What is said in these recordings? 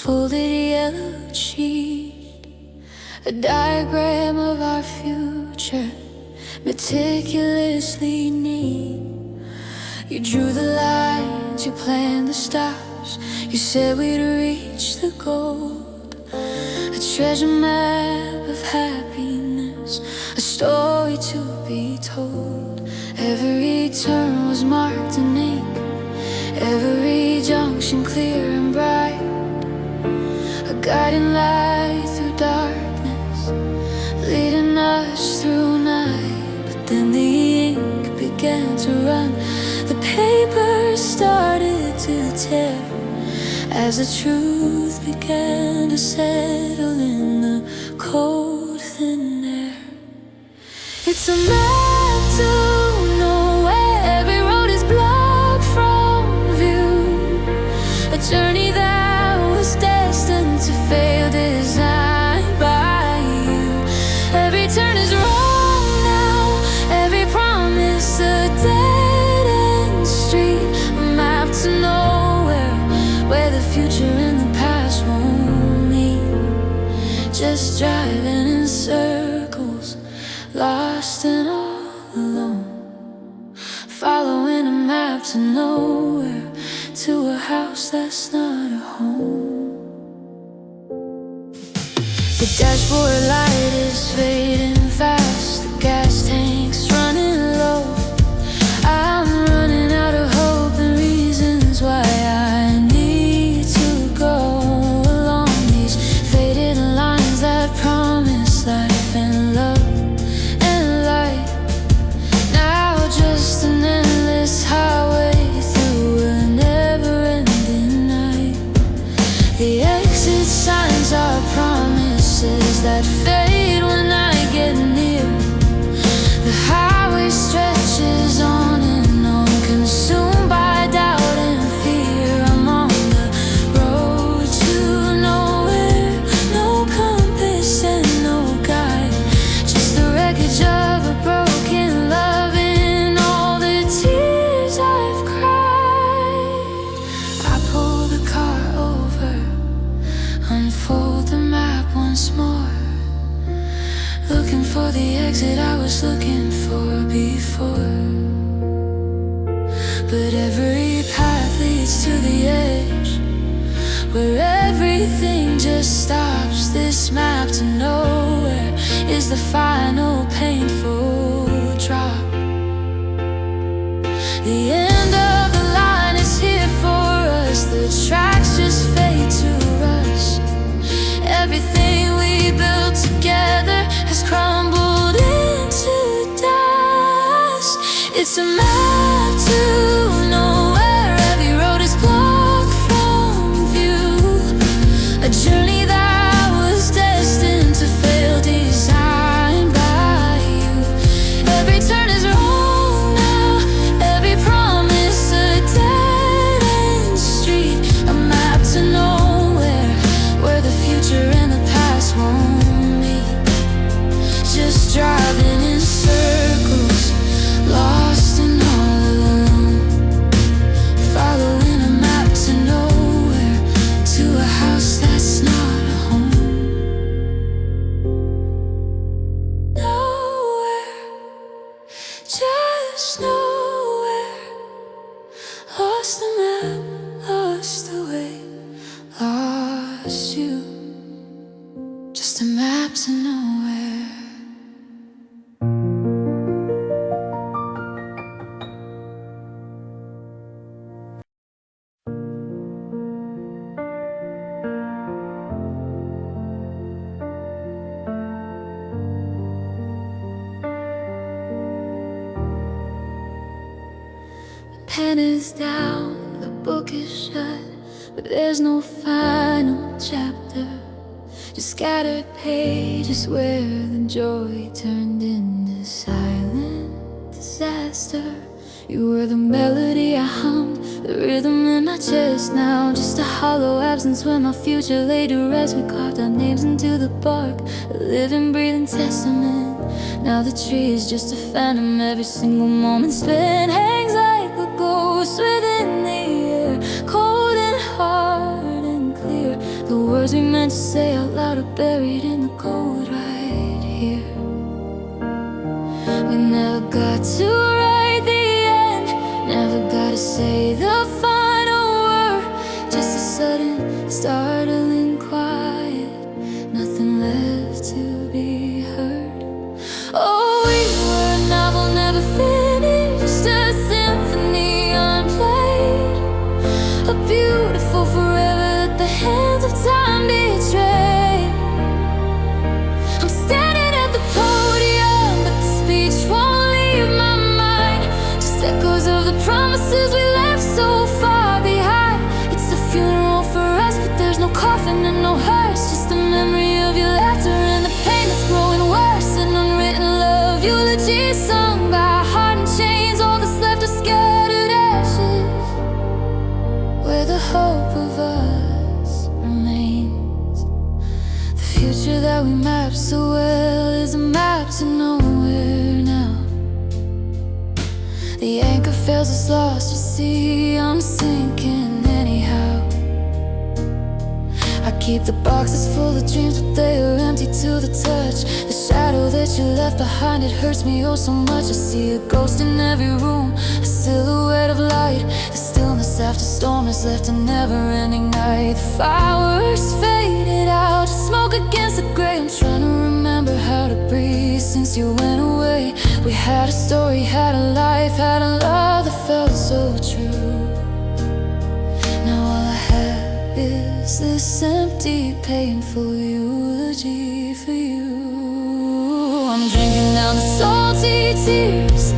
folded yellow sheet, a diagram of our future, meticulously neat. You drew the lines, you planned the stars, you said we'd reach the goal. A treasure map of happiness, a story to be told. Every turn was marked in ink, every junction clear and bright, a guiding light through darkness, leading us through night. But then the ink began to run, the paper started to tear, as the truth began to settle in the cold thin air. It's a map to nowhere, every road is blocked from view, a journey that was destined to fail, designed by you. Every turn is wrong now, every promise a dead-end street, a map to nowhere, where the future and the past won't meet. Just driving in circles, lost and all alone, following a map to nowhere, to a house that's not a home. The dashboard light is fading fast, the gas tank's running low. I'm running out of hope and reasons why I need to go along these faded lines that promise life and love and light. Now just an endless highway through a never-ending night. The exit signs are promises that fade when I get near. The highway stretches on and on, consumed by doubt and fear. I'm on the road to nowhere, no compass and no guide, just the wreckage of a broken love and all the tears I've cried. I pull the car over, unfold the map once more, looking for the exit I was looking for before. But every path leads to the edge, where everything just stops. This map to nowhere is the final painful drop. The end of the line is here for us, the tracks just fade to rust. Everything we built together has crumbled into dust. It's a map to nowhere, every road is blocked from view, a journey that was destined to fail, designed by you. Every turn is wrong now, every promise a dead-end street, a map to nowhere, where the future and the past won't meet. Just driving in circles, lost and all alone, following a map to nowhere, to a house that's not a home. Nowhere, just nowhere, lost the map, lost the way, lost you. Just a map to nowhere. The pen is down, the book is shut, but there's no final chapter. Just scattered pages where the joy turned into silent disaster. You were the melody I hummed, the rhythm in my chest now. Just a hollow absence when my future lay to rest. We carved our names into the bark, a living, breathing testament. Now the tree is just a phantom, every single moment spent hangs like a ghost within the air, cold and hard and clear. The to say out loud are buried in the cold right here. We never got to write the end, never got to say the final word. Just a sudden, startling quiet, nothing left to be heard. Oh, we were a novel never finished, a symphony unplayed, a beautiful forever that the hands of time betrayed. I'm standing at the podium, but the speech won't leave my mind. Just echoes of the promises we left so far behind. It's a funeral for us, but there's no coffin and no hearse, just the memory of your laughter and the pain that's growing worse. An unwritten love eulogy sung by a heart in chains. All that's left are scattered ashes, where the hope of us remains. The future that we mapped so well is a map to nowhere now. The anchor fails us lost to sea, I'm sinking anyhow. I keep the boxes full of dreams, but they are empty to the touch. The shadow that you left behind, it hurts me oh so much. I see a ghost in every room, a silhouette of light. The stillness after storm has left a never-ending night. The fireworks faded out, just smoke against the gray. I'm trying to remember how to breathe since you went away. We had a story, had a life, had a love that felt so true. Now all I have is this empty, painful eulogy for you. I'm drinking down the salty tears,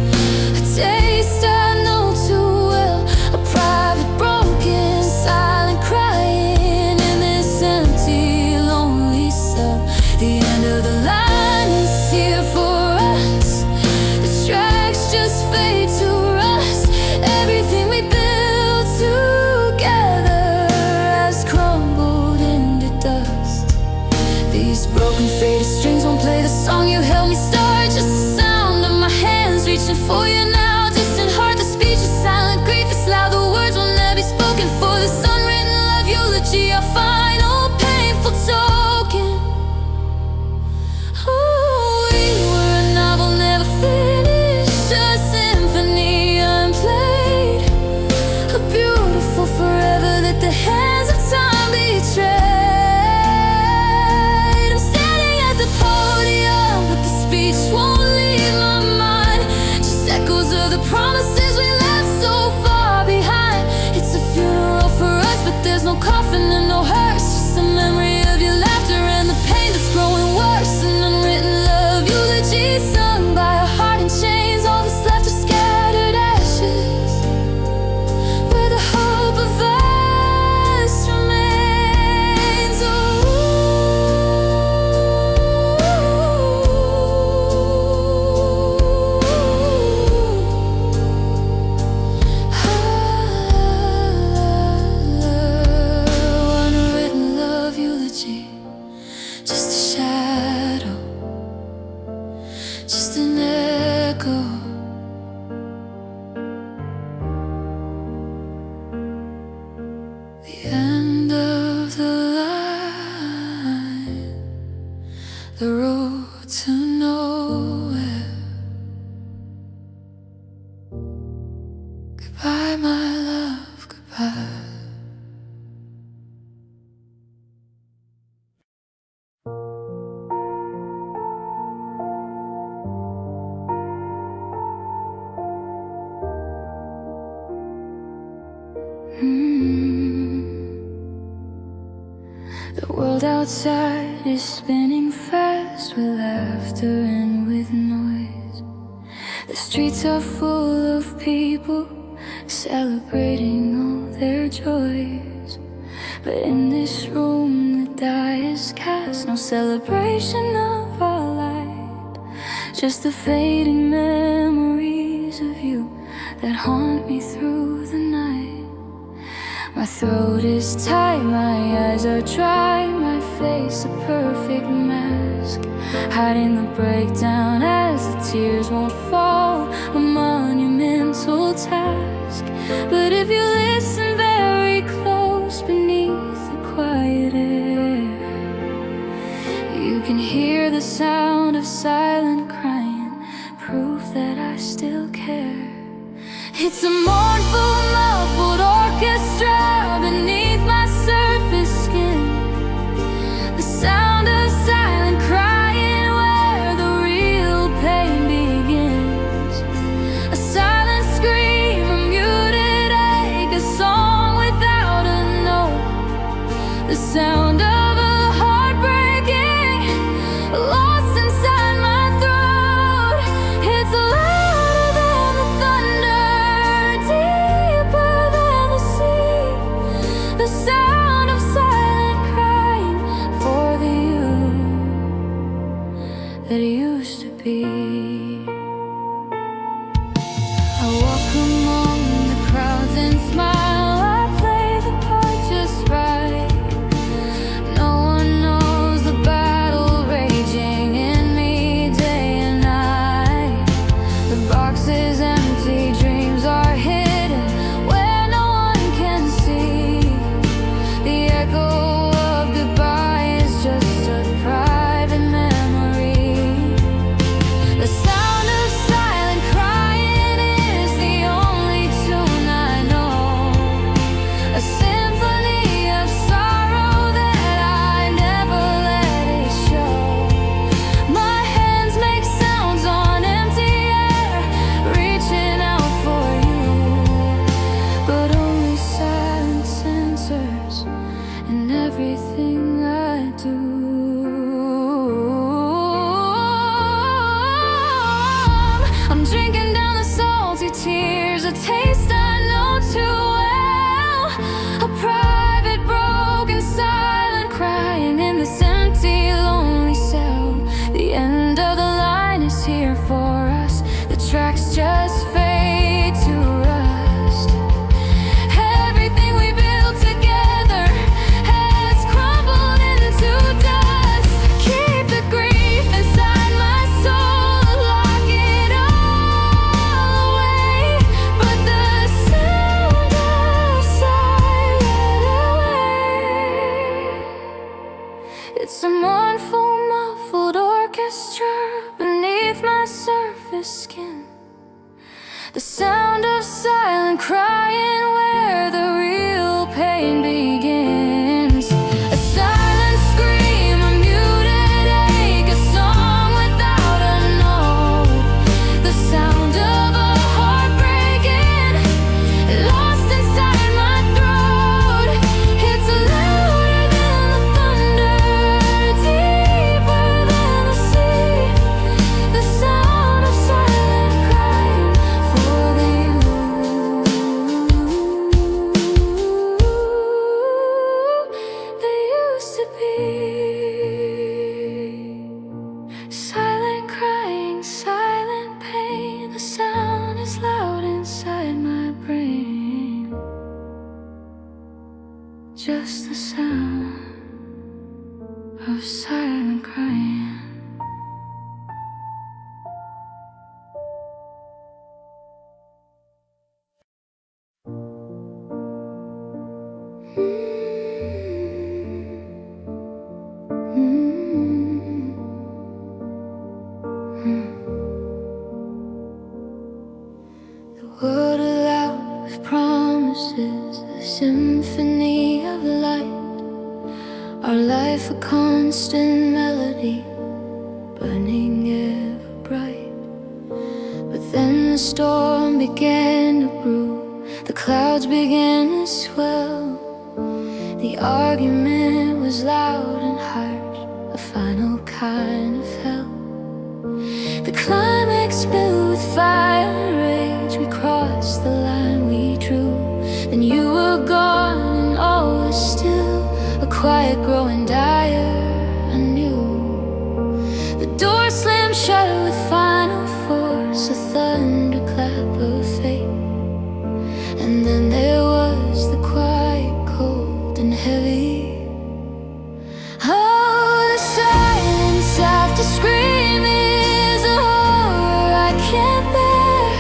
a taste I know too well, a private, broken, silent crying in this empty, lonely cell. The end of the line is here for us, the tracks just fade to rust. Everything we built together has crumbled into dust. These broken faded strings won't play the song you helped me start. Just the sound of my hands reaching for you now. Distant heart, the speech is silent, grief is loud. The words will never be spoken for this unwritten love eulogy, our final painful token. Oh, we were a novel never finished, a symphony unplayed, a beautiful forever that the hands of time betrayed. I'm standing at the podium, but the speech won't leave my mind. Just echoes of the promises we left so far behind. It's a funeral for us, but there's no coffin and no hearse, just the memory of your laughter and the pain that's growing worse. An unwritten love eulogy sung by a heart in chains. All that's left are scattered ashes, where the hope of us remains. Unwritten love eulogy, just a shadow, just an echo. The end of the line, the road to nowhere. Goodbye, my love, goodbye. The world outside is spinning fast with laughter and with noise. The streets are full of people celebrating all their joys. But in this room the die is cast, no celebration of our light, just the fading memories of you that haunt me through the night. My throat is tight, my eyes are dry, my face a perfect mask, hiding the breakdown as the tears won't fall, a monumental task. But if you listen very close beneath the quiet air, It's a mournful, muffled orchestra beneath my surface skin. The sound of silent crying where the real pain begins. A silent scream, a muted ache, a song without a note. The sound of a heart breaking, lost inside my throat. It's louder than the thunder, deeper than the sea. The sound of silent crying for the you that used to be. I walk among the crowds and smile. I play the part just right. No one knows the battle raging in me day and night. The box is empty, dreams are hidden where no one can see. The echo of goodbye is just a private memory. The sound of silent crying is the only tune I know. A symphony of sorrow that I never let it show. My hands make sounds on empty air, reaching out for you, but only silence answers in everything I do. I'm drinking down the salty tears, a taste I know too well. A private, broken, silent crying in this empty, lonely cell. The end of the line is here for us. The tracks just fade to rust. Everything we built together has crumbled into dust. Keep the grief inside my soul, lock it all away. But the sound of silent away. It's a mournful, muffled orchestra beneath my surface skin. The sound of silent crying where the real pain begins. A silent scream, a muted ache, a song without a note. The sound of a heart breaking, lost inside my throat. It's louder than the thunder, deeper than the sea. The sound of silent crying for the you that used to be. Silent crying, silent pain. The sound is loud inside my brain. Just the sound of silent crying. The world aloud with promises, a symphony of light. Our life a constant melody, burning ever bright. But then the storm began to brew, the clouds began to swell. The argument was loud and harsh, a final kind of hell. The climax filled with fire and rage. We crossed the line we drew. Then you were gone and all was still, a quiet growing dire anew. The door slammed shut with final force, a thunderclap of fate. And then there was the quiet, cold and heavy. Oh, the silence after screaming is a horror I can't bear.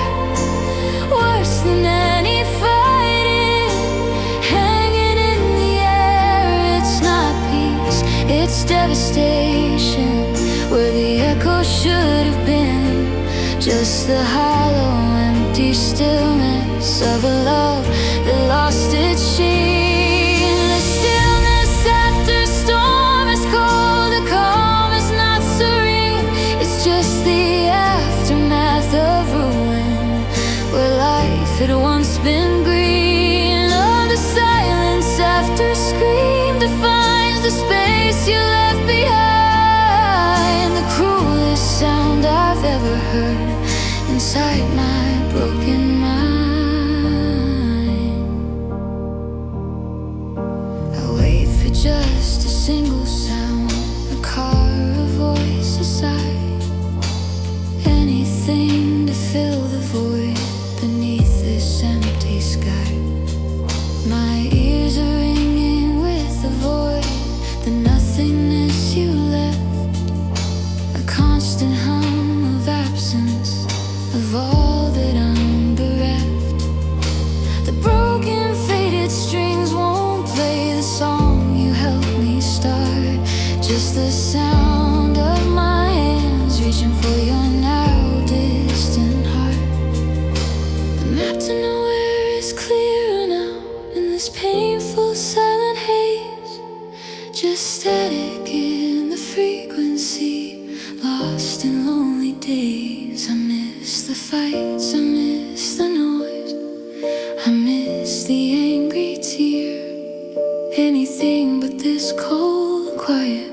Worse than any fighting, hanging in the air. It's not peace, it's devastation, where the echo should have been just the hollow, empty stillness of a love that lost its sheen. The stillness after storm is cold, the calm is not serene. It's just the aftermath of ruin, where life had once been green. Oh, the silence after scream defines the space you left behind. The cruelest sound I've ever heard inside my broken mind. I wait for just a single sound, a car, a voice, a sigh, anything to fill the void beneath this empty sky. My ears are ringing with the void, the nothingness you left, a constant hum of absence, of all that I'm bereft. The broken, faded strings won't play the song you helped me start. Just the sound of my hands reaching for your now distant heart. The map to nowhere is clearer now in this painful silent haze. Just static in the frequency, lost in lonely days. I miss the fights, I miss the noise, I miss the angry tear. Anything but this cold quiet,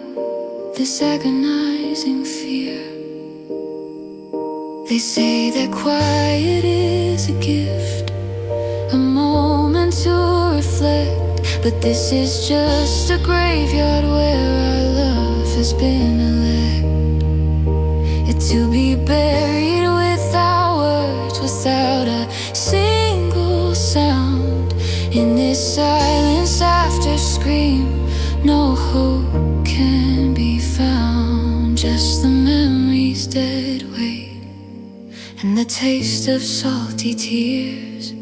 this agonizing fear. They say that quiet is a gift, a moment to reflect, but this is just a graveyard where our love has been elect. To be buried without words, without a single sound. In this silence after scream, no hope can be found. Just the memory's dead weight and the taste of salty tears.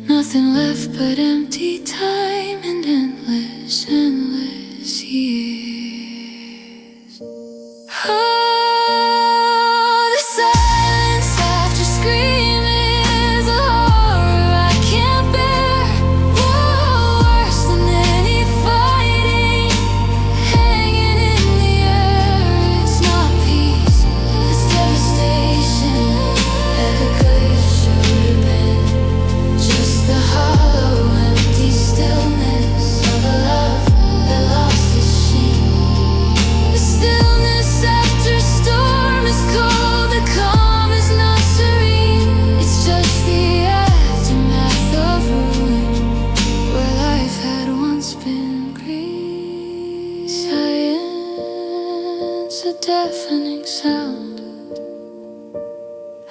Nothing left but empty time and endless, endless years. A deafening sound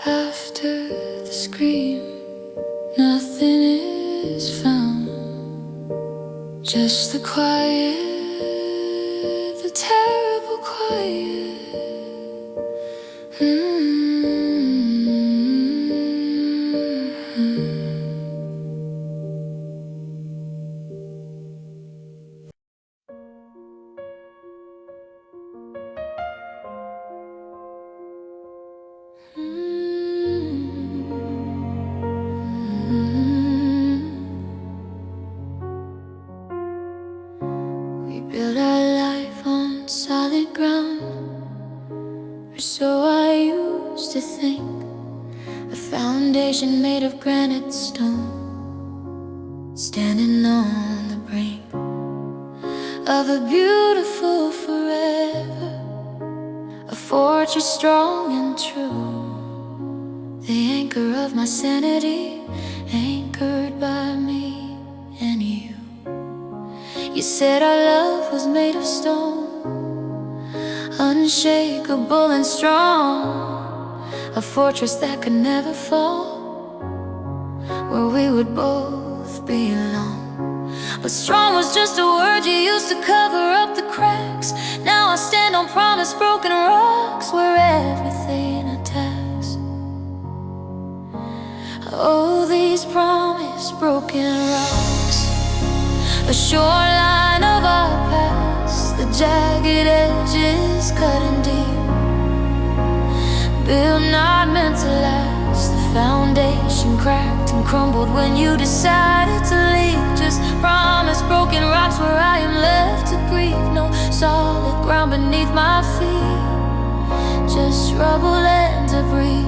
after the scream. Nothing is found, just the quiet, the terrible quiet. Build our life on solid ground, or so I used to think. A foundation made of granite stone, standing on the brink of a beautiful forever, a fortress strong and true, the anchor of my sanity, anchored by me and you. You said our love was made of stone, unshakable and strong, a fortress that could never fall, where we would both belong. But strong was just a word you used to cover up the cracks. Now I stand on promise, broken rocks, where everything attacks. Oh, these promise broken rocks, a shoreline of our past, the jagged edges cutting deep, built not meant to last, the foundation cracked and crumbled when you decided to leave. Just promise, broken rocks where I am left to grieve. No solid ground beneath my feet, just rubble and debris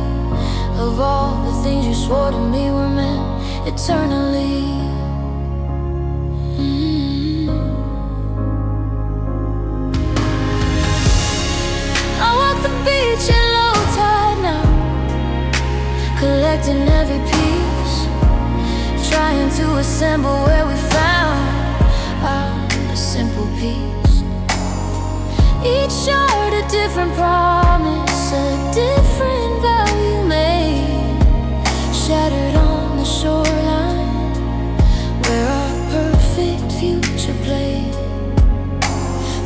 of all the things you swore to me were meant eternally. I walk the beach in low tide now, collecting every piece, trying to assemble where we found a simple peace. Each shard a different promise, a different vow you made, shattered on the shoreline where our perfect future played.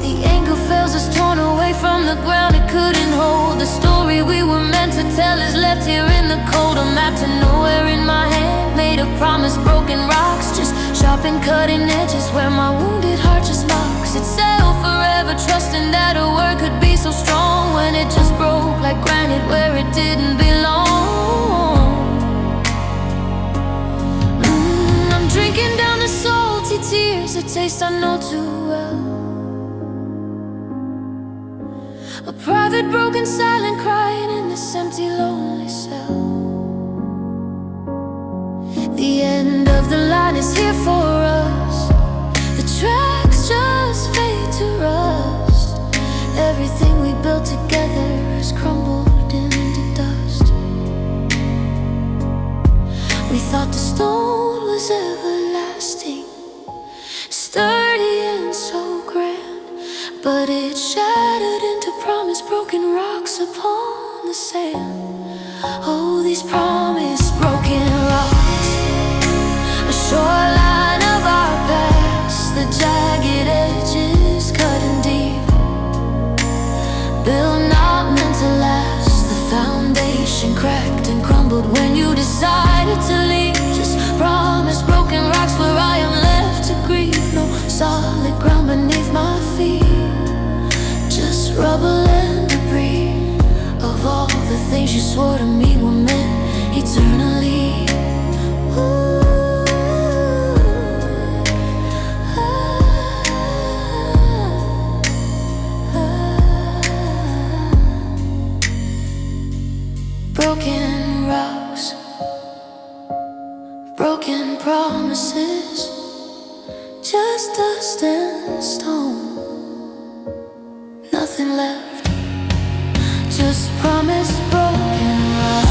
The anchor fails us, torn away from the ground it couldn't hold. The story we were meant to tell is left here in the cold. A map to nowhere in my hand, made of promise, broken rocks, just sharp and cutting edges where my wounded heart just mocks itself forever, trusting that a word could be so strong when it just broke like granite where it didn't belong. I'm drinking down the salty tears, a taste I know too well. A private, broken, silent crying in this empty, lonely cell. The end of the line is here for us. The tracks just fade to rust. Everything we built together has crumbled into dust. We thought the stone was everlasting, sturdy and so grand, but it shattered into promise, broken rocks upon the sand. Oh, these promise, broken rocks, a shoreline of our past, the jagged edges cutting deep, built not meant to last. The foundation cracked and crumbled when you decided to leave. Just promise, broken rocks where I am left to grieve. No solid ground beneath my feet, just rubble and debris of all the things you swore to me were meant eternally. Broken rocks, broken promises, just dust and stone. Nothing left, just promise, broken rocks.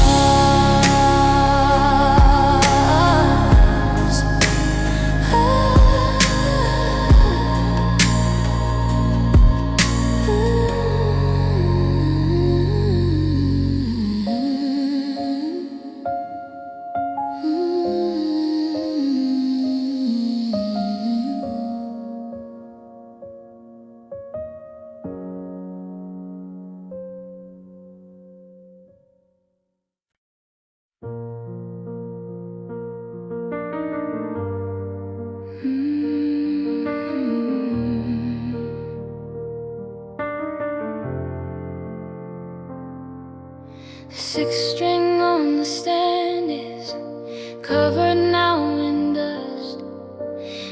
The sixth string on the stand is covered now in dust.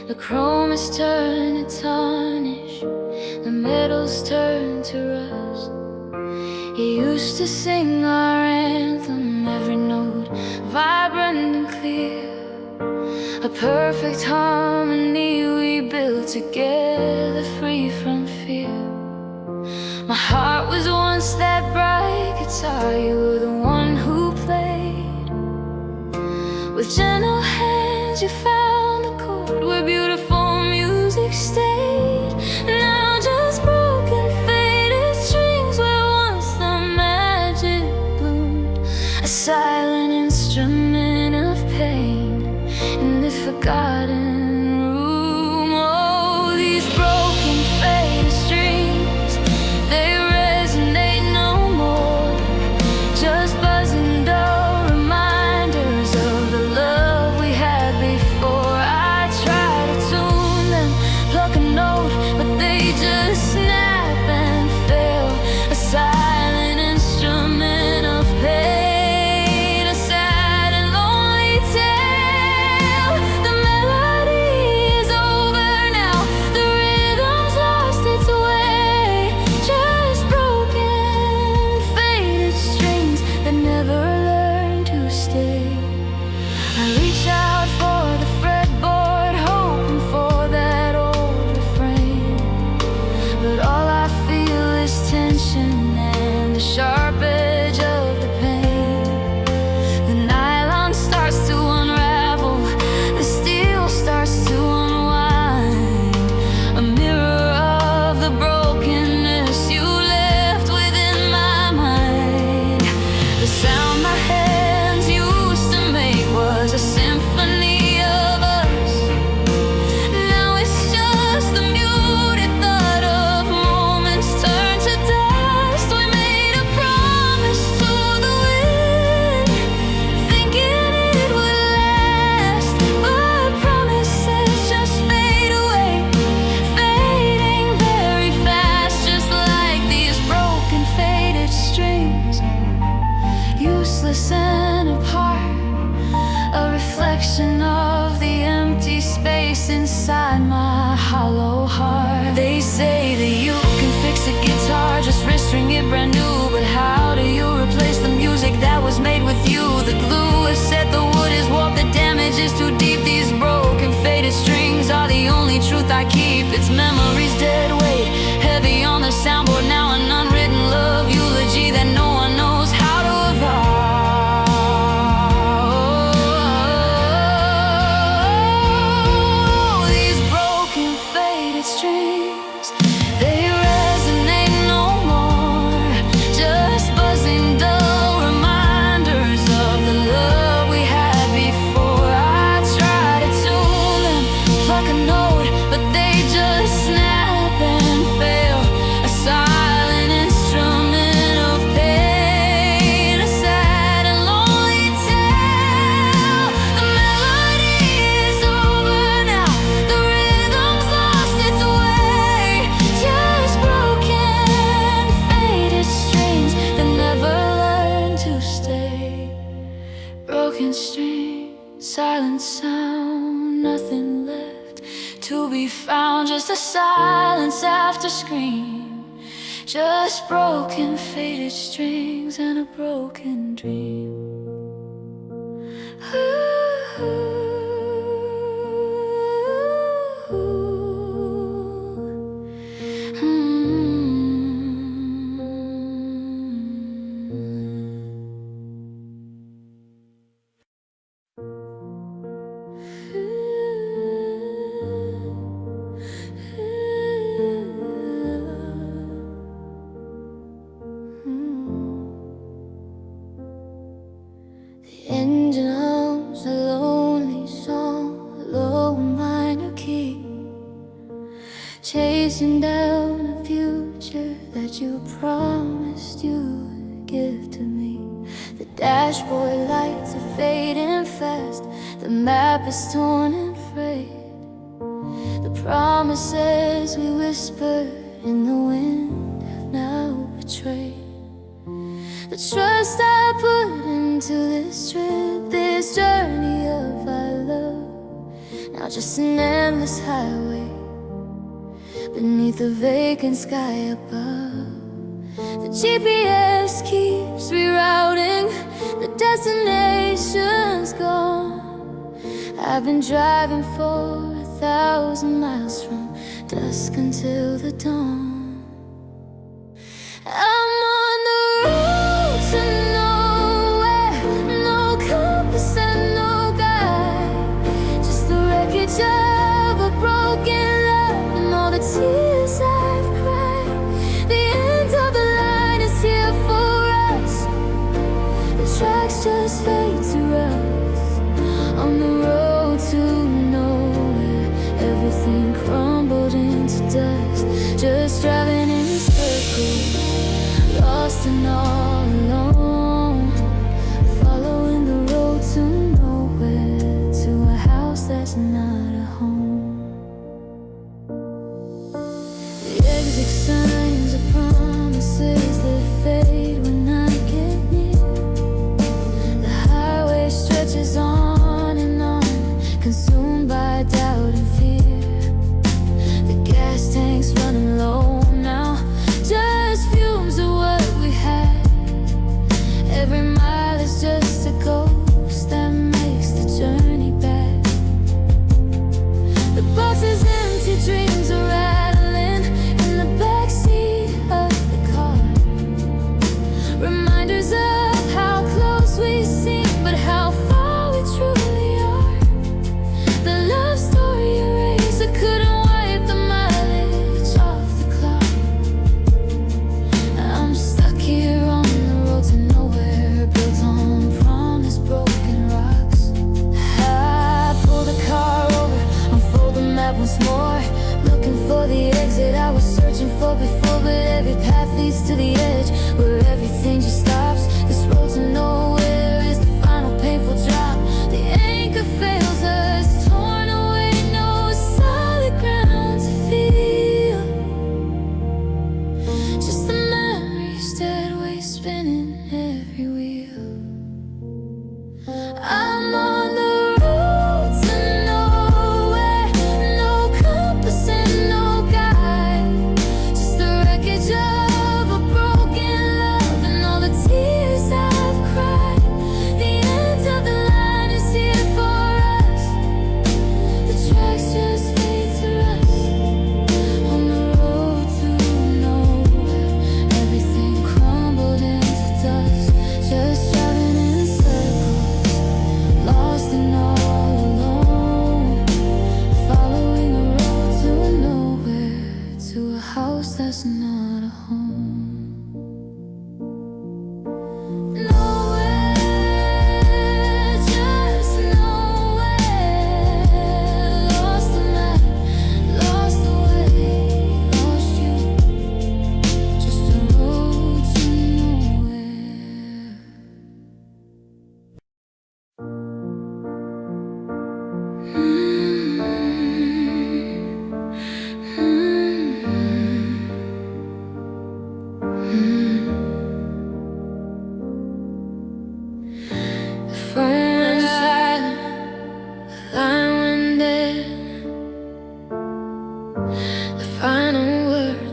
The chrome has turned to tarnish, the metal's turned to rust. You used to sing our anthem, every note vibrant and clear, a perfect harmony we built together, free from fear. My heart was once that bright guitar, you were the one who played. With gentle hands you found the chord where beautiful music stayed. Now just broken faded strings where once the magic bloomed, a silent instrument of pain in the forgotten room. Oh, these broken faded strings, they resonate no more, just buzzing dull reminders of the love we had before. memories dead weight, heavy on the soundboard, now an unwritten love eulogy that no one knows how to evolve. These broken, faded strings, they resonate no more, just buzzing dull reminders of the love we had before. I try to tune them, pluck a note, but they just snap and fail. A silent instrument of pain, a sad and lonely tale. The melody is over now, the rhythm's lost its way. Just broken, faded strings that never learn to stay. Broken strings, silent sound, nothing left to be found, just a silence after scream. Just broken, faded strings and a broken dream. The engine hums a lonely song, a low and minor key, chasing down a future that you promised you'd give to me. The dashboard lights are fading fast, the map is torn and frayed. The promises we whispered in the wind have now betrayed. The trust I put into this trip, this journey of our love, now just an endless highway beneath a vacant sky above. The GPS keeps rerouting, the destination's gone. I've been driving for 1,000 miles from dusk until the dawn. I'm on the road to nowhere, no compass and no guide, just the wreckage of a broken love and all the tears I've cried. The end of the line is here for us, the tracks just fade to rust. On the road to nowhere, everything crumbled into dust, just driving in circles, lost and all alone, following the road to nowhere, to a house that's not a home. The exit signs are promises that fade when I get near. The highway stretches on and on, consumed by doubt and fear. The gas tank's running low now, just fumes of what we had. Every mile is just a ghost that makes the journey back. The box is empty, dreams are rattling in the backseat of the car. Reminders of how close we seem, but how far we truly are. The love story eraser couldn't wipe the mileage off the clock. I'm stuck here on the road to nowhere, built on promise, broken rocks. I pull the car over, unfold the map once more, looking for the exit I was searching for before. But every path leads to the edge, where everything just stops. This road to nowhere is the final painful drop. The anchor fails us, torn away, no solid ground to feel. Just the memories dead weight spinning every wheel. I'm on the road to nowhere, no compass and no guide, just the wreckage of a broken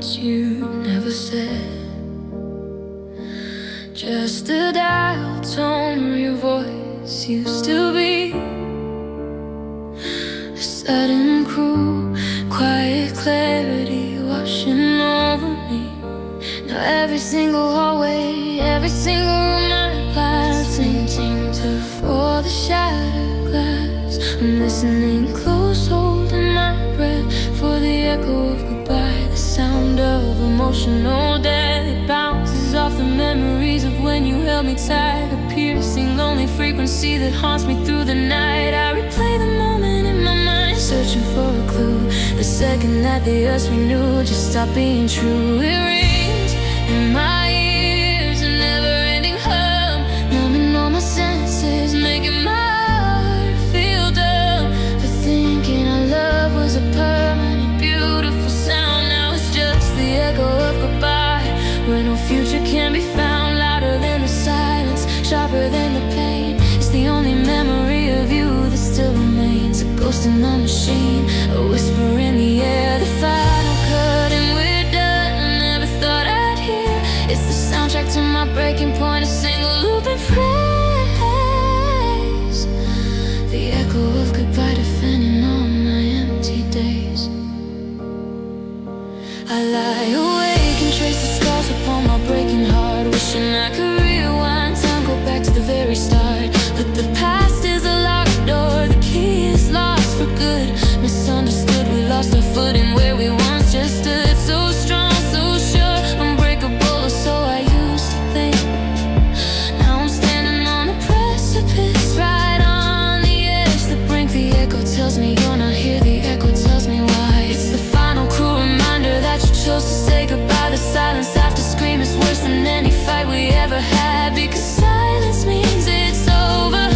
words you never said, just a dial tone where your voice used to be. A sudden cruel, quiet clarity washing over me. Now every single hallway, every single room I pass, seem to for the shattered glass. I'm listening close, holding my breath for the echo of goodbye, the sound of emotional death. It bounces off the memories of when you held me tight, a piercing, lonely frequency that haunts me through the night. I replay the moment in my mind, searching for a clue. The second that the us we knew just stopped being true. It rings in my ears, a never-ending hum, numbing all my senses, making my heart feel dumb. For thinking our love was a permanent, beautiful sound. Now it's just the echo of goodbye, where no future can be found. Louder than the silence, sharper than the pain. It's the only memory of you that still remains. A ghost in the machine, a whisper in the air, the final cut and we're done. I never thought I'd hear. It's the soundtrack to my breaking point, a single looping phrase, the echo of goodbye defending all my empty days. I lie awake and trace the scars upon my breaking heart, wishing I could rewind time, go back to the very start. But the past is a locked door, the key is lost for good. Misunderstood, we lost our footing where we once just stood. So strong, so sure, unbreakable, or so I used to think. Now I'm standing on a precipice, right on the edge, the brink. The echo tells me you're not here, the echo tells me why. It's the final cruel reminder that you chose to say goodbye. The silence after scream is worse than any fight we ever had, because silence means it's over,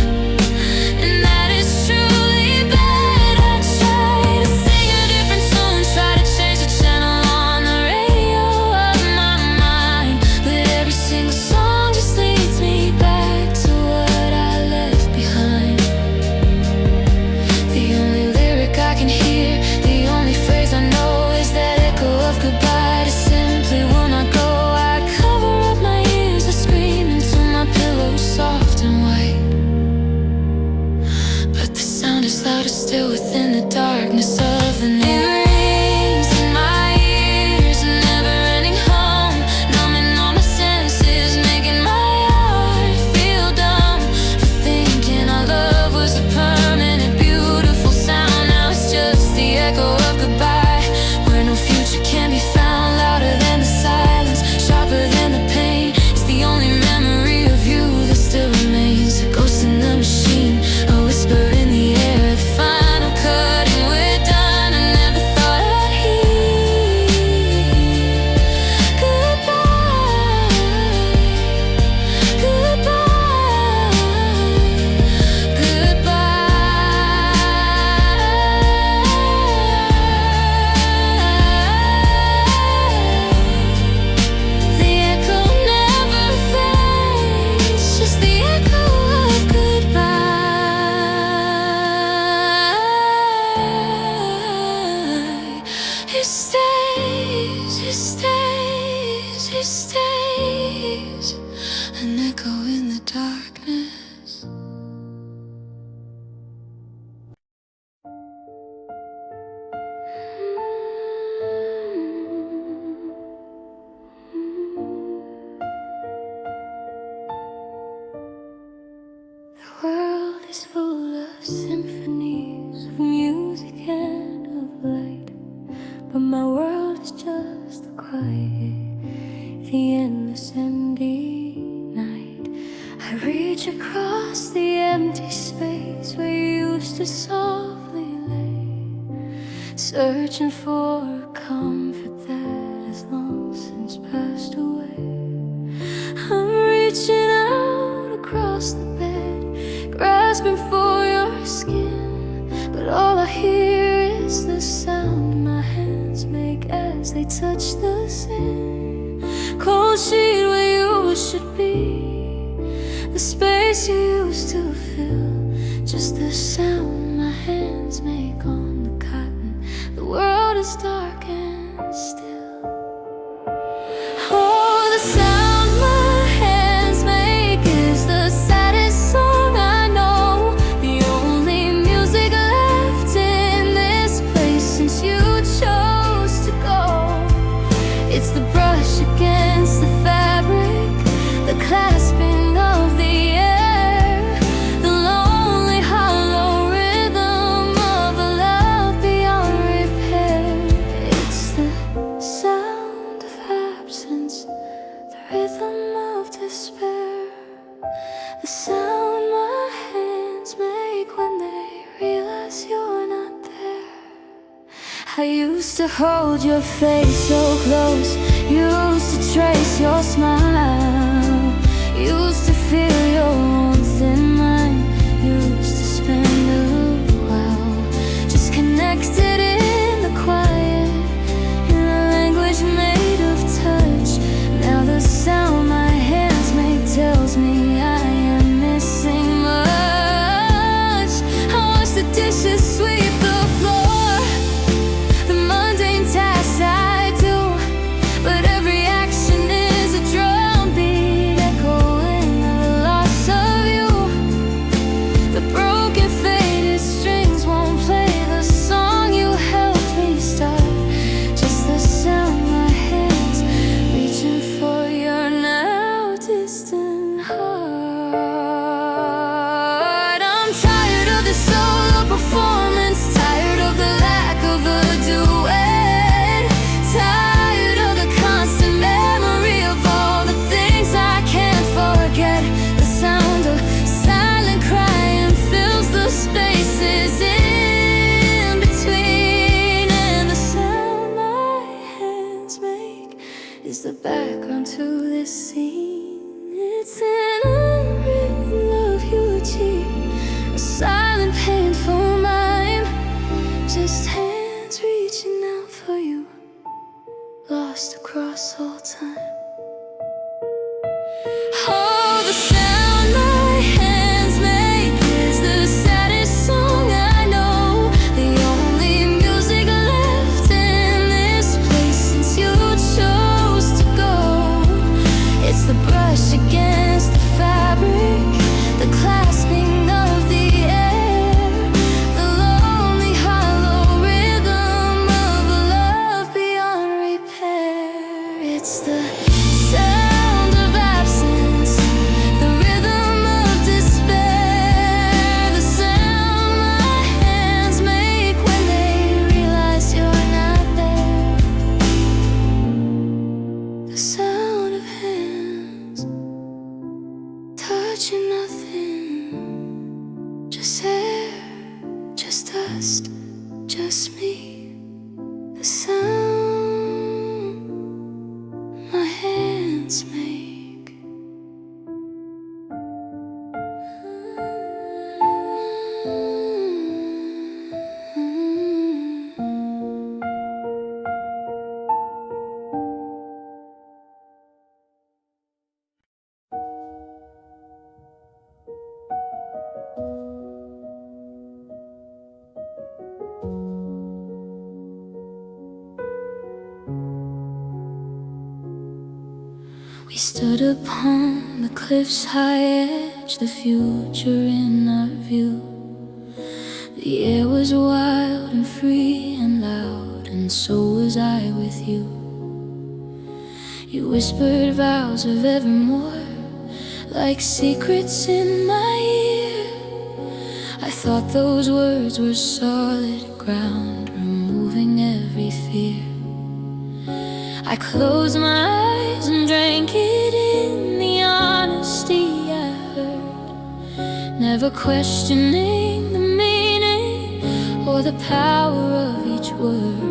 and that is truly bad. I try to sing a different tune, try to change the channel on the radio of my mind, but every single song just leads me back to what I left behind. The only lyric I can hear, the only phrase I know is that echo of goodbye. To simply will not go. I cover up my ears, I scream into my pillow, soft and white, but the sound is louder still within the darkness of the night. It rings in my ears, a never-ending hum, numbing all my senses, making my heart feel dumb. For thinking our love was a permanent, beautiful sound. Now it's just the echo of goodbye, where no future can be found. Louder than the silence, sharper than the pain. It's the only memory of you that still remains. A ghost in the machine, a whisper in the air, the final cut and we're done. I never thought I'd hear goodbye, goodbye, goodbye. The echo never fades, just the echo of goodbye. It stays, it stays, it stays, an echo in the darkness. The world is full of symphonies of music and of light, but my world is just the quiet, the endless empty night. I reach across the empty space where you used to softly lay, searching for a comfort that has long since passed away. I'm reaching out across the bed, grasping for your skin, but all I hear is the sound my hands make as they touch the sand. Cold sheet where you should be, the space you used to fill, just the sound my hands make on the cotton. The world is dark and still. to hold your face so close, used to trace your smile, used to feel your warmth in mine, used to spend a while just connected in the quiet, in a language made of touch. Now the sound my hands make tells me I am missing much. I watch the dishes sweep the floor, the mundane tasks I do, but every action is a drumbeat echoing the loss of you. The broken faded strings won't play the song you helped me start, just the sound my hands reaching for your now distant heart. I'm tired of the solo performance, tired of the lack of a duet, tired of the constant memory of all the things I can't forget. The sound of silent crying fills the spaces in between, and the sound my hands make is the background to this scene. It's an unwritten love eulogy, a silent painful mime, just hands reaching out for you, lost across all time. Oh, the sound my hands make is the saddest song I know, the only music left in this place since you chose to go. It's the brush against the fabric, the clasping of the air, the lonely hollow rhythm of a love beyond repair. It's the sound of absence, the rhythm of despair, the sound my hands make when they realize you're not there. The sound of hands touching nothing, just air, just dust, just me. The sound my hands make. We stood upon the cliff's high edge, the future in our view. The air was wild and free and loud, and so was I with you. You whispered vows of evermore, like secrets in my ear. I thought those words were solid ground, removing every fear. I closed my eyes and drank it in, the honesty I heard, never questioning the meaning or the power of each word.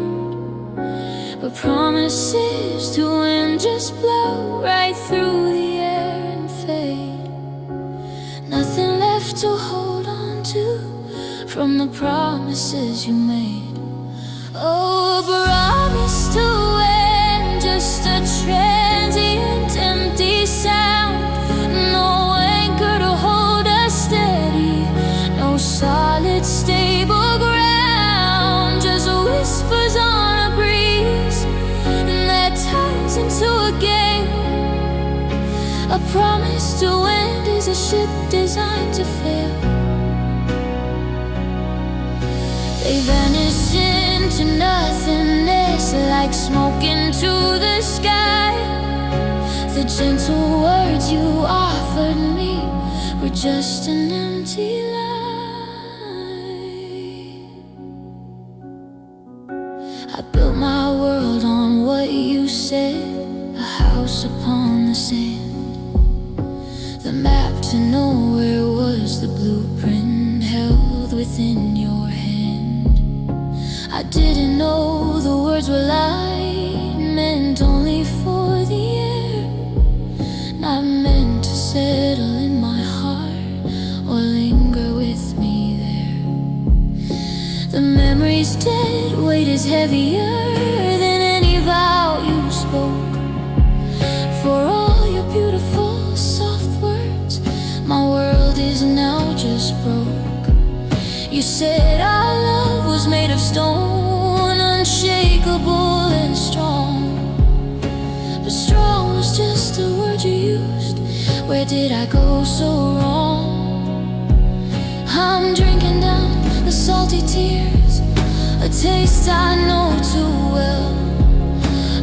But promises to end just blow right through the air and fade. Nothing left to hold on to from the promises you made. Oh, a promise to end, just a transient empty sound. No anchor to hold us steady, no solid stable ground. Just whispers on a breeze, and that turns into a gale. A promise to end is a ship designed to fail. They vanish into nothingness like smoke into the sky. The gentle words you offered me were just an empty lie. I built my world on what you said, a house upon the sand. The map to nowhere was the blueprint held within your hand. I didn't know the word words were light, meant only for the air, not meant to settle in my heart or linger with me there. The memory's dead weight is heavier than any vow you spoke. For all your beautiful soft words, my world is now just broke. You said our love was made of stone, unshakable and strong. But strong was just a word you used. Where did I go so wrong? I'm drinking down the salty tears, a taste I know too well.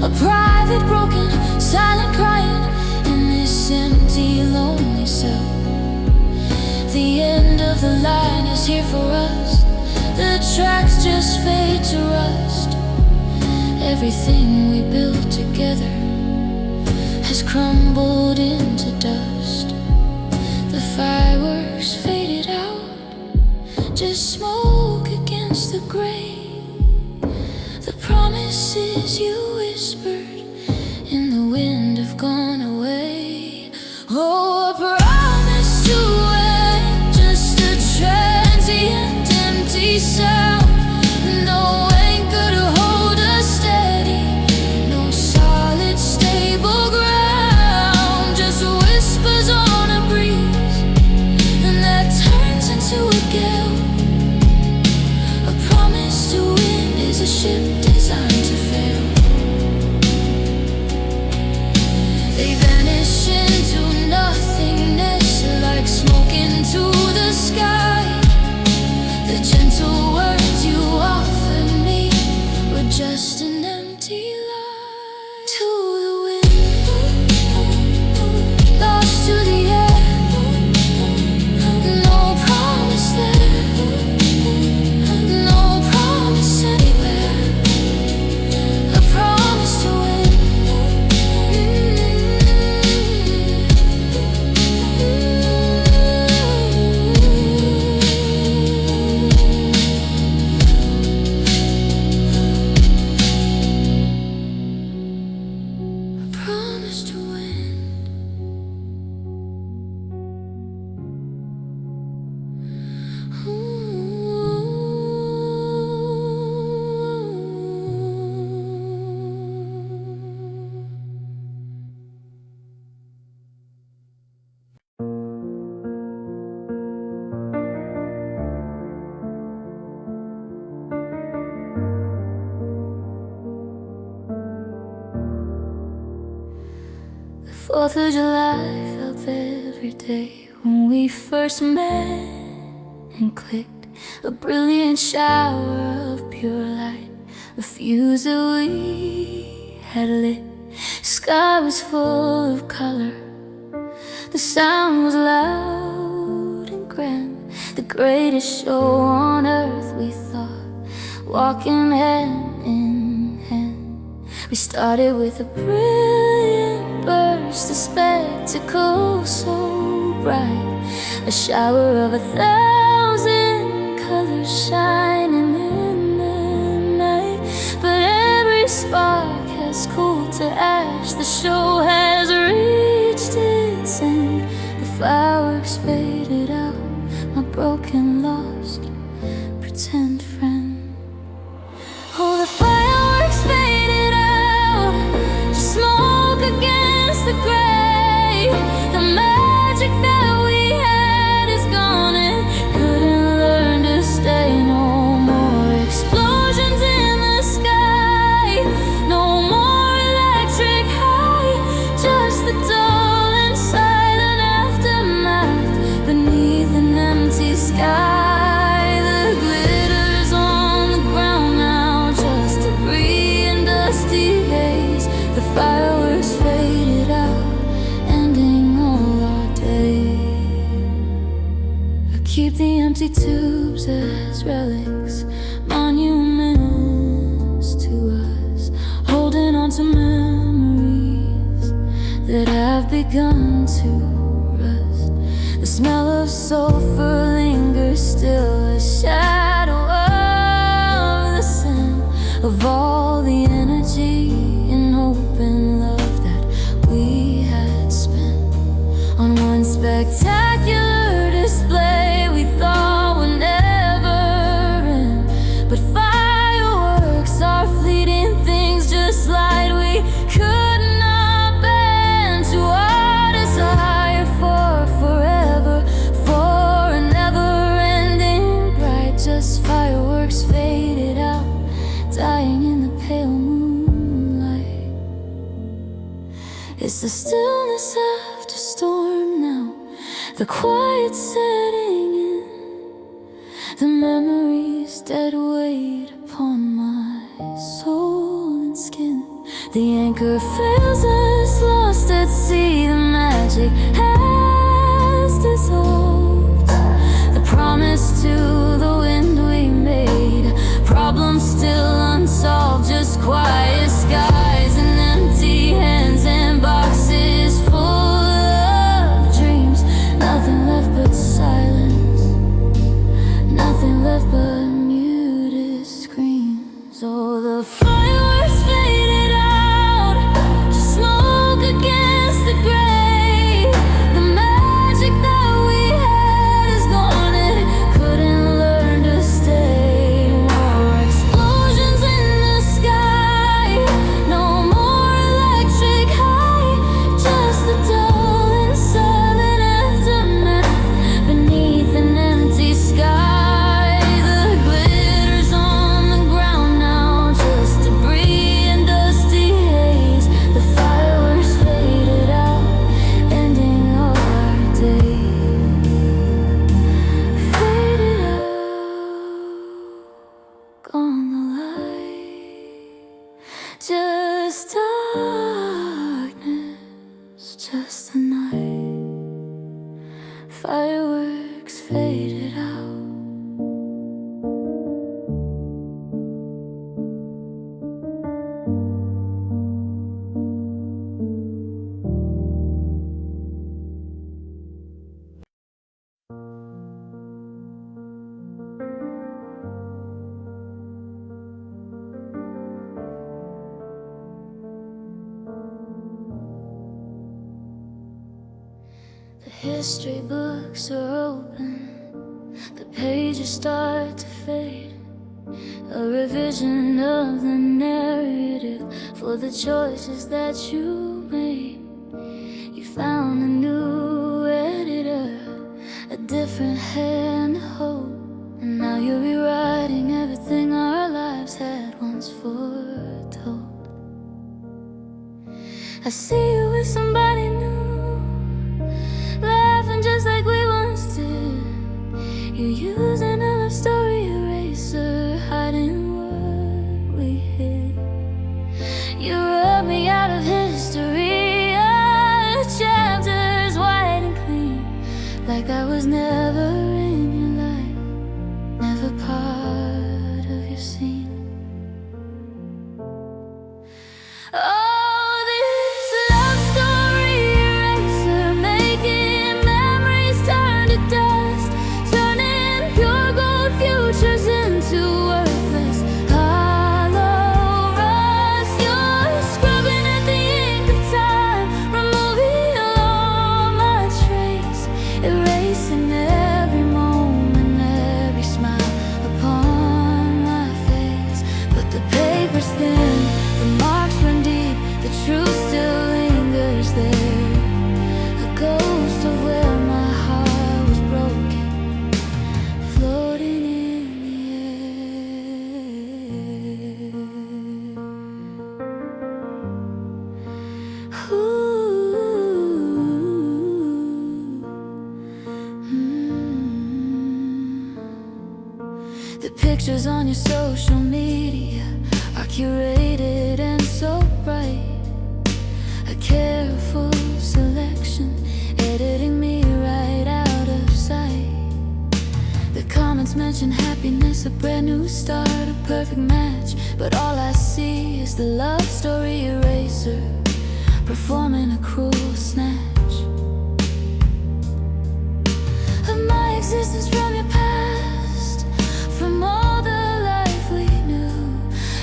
A private, broken, silent crying in this empty, lonely cell. The end of the line is here for us. The tracks just fade to rust. Everything we built together has crumbled into dust. The fireworks faded out, just smoke against the gray. The promises you whispered in the wind have gone away. Oh, a promise to end, just a transient empty sound. No anchor to hold us steady, no solid stable ground. Just whispers on a breeze, and that turns into a gale. A promise to win is a ship designed to fail. They vanish into nothingness like smoke into the sky. The gentle words you offered me were just an empty lie. To the wind, lost to the air, no promise there, no promise anywhere. A promise to win. A promise to win. The 4th of July felt every day when we first met and clicked. A brilliant shower of pure light, the fuse that we had lit. Sky was full of color, the sound was loud and grand. The greatest show on earth, we thought, walking hand in hand. We started with a brilliant burst, a spectacle so bright, a shower of 1,000 colors shining in the night. But every spark has cooled to ash, the show has reached its end. The fireworks faded out, my broken, lost, pretend friend. Oh, the fireworks faded out, just smoke against the gray. The magic that we had is gone and couldn't learn to stay. No more explosions in the sky, no more electric high, just the dull and silent aftermath beneath an empty sky. The glitter's on the ground now, just debris and dusty haze. The fireworks faded out, ending all our day. I keep the empty tubes as relics, monuments to us, holding on to memories that have begun to rust. The smell of sulfur lingers still, a shadow of the sun of all the energy and hope and love that we had spent on one spectacular display we thought would never end. But fireworks are fleeting things, just light we could not bend to our desire for forever, for a never-ending bright. Just fireworks faded out, dying in the pale moonlight. It's the stillness after storm now, the quiet setting in, the memories dead weight upon my soul and skin. The anchor fails us, lost at sea, the magic has dissolved. The promise to the wind we made, problems still unsolved, just quiet skies and empty hands and boxes full of dreams. Nothing left but silence, nothing left but muted screams. Oh, the fireworks faded out, just smoke against the gray. The magic that we had is gone, it couldn't learn to stay. More explosions in the sky, no more electric high, just the dull and silent aftermath beneath an empty sky. The glitter's on the ground now, just debris and dusty haze. The fireworks faded out, ending all our day. Faded out, gone the light, just darkness, just the night. Fireworks faded out. The history books are open, the pages start to fade. A revision of the narrative for the choices that you made. You found a new editor, a different hand to hold, and now you're rewriting everything our lives had once foretold. I see you with somebody new, laughing just like we once did. You're using a love story eraser, hiding what we hid. You rubbed me out of history, chapters white and clean, like I was never in your life, never part of your scene. Oh, this love story eraser, making memories turn to dust, turning pure gold futures into worthless hollow rust. You're scrubbing at the ink of time, removing all my trace, erasing every moment, every smile upon my face. But the paper's thin, the marks run deep, the truth still lingers there. A ghost of where my heart was broken, floating in the air. The pictures on your social media are curated and so bright. A careful selection, editing me right out of sight. The comments mention happiness, a brand new start, a perfect match. But all I see is the love story eraser, performing a cruel snatch of my existence from your past, from all the life we knew.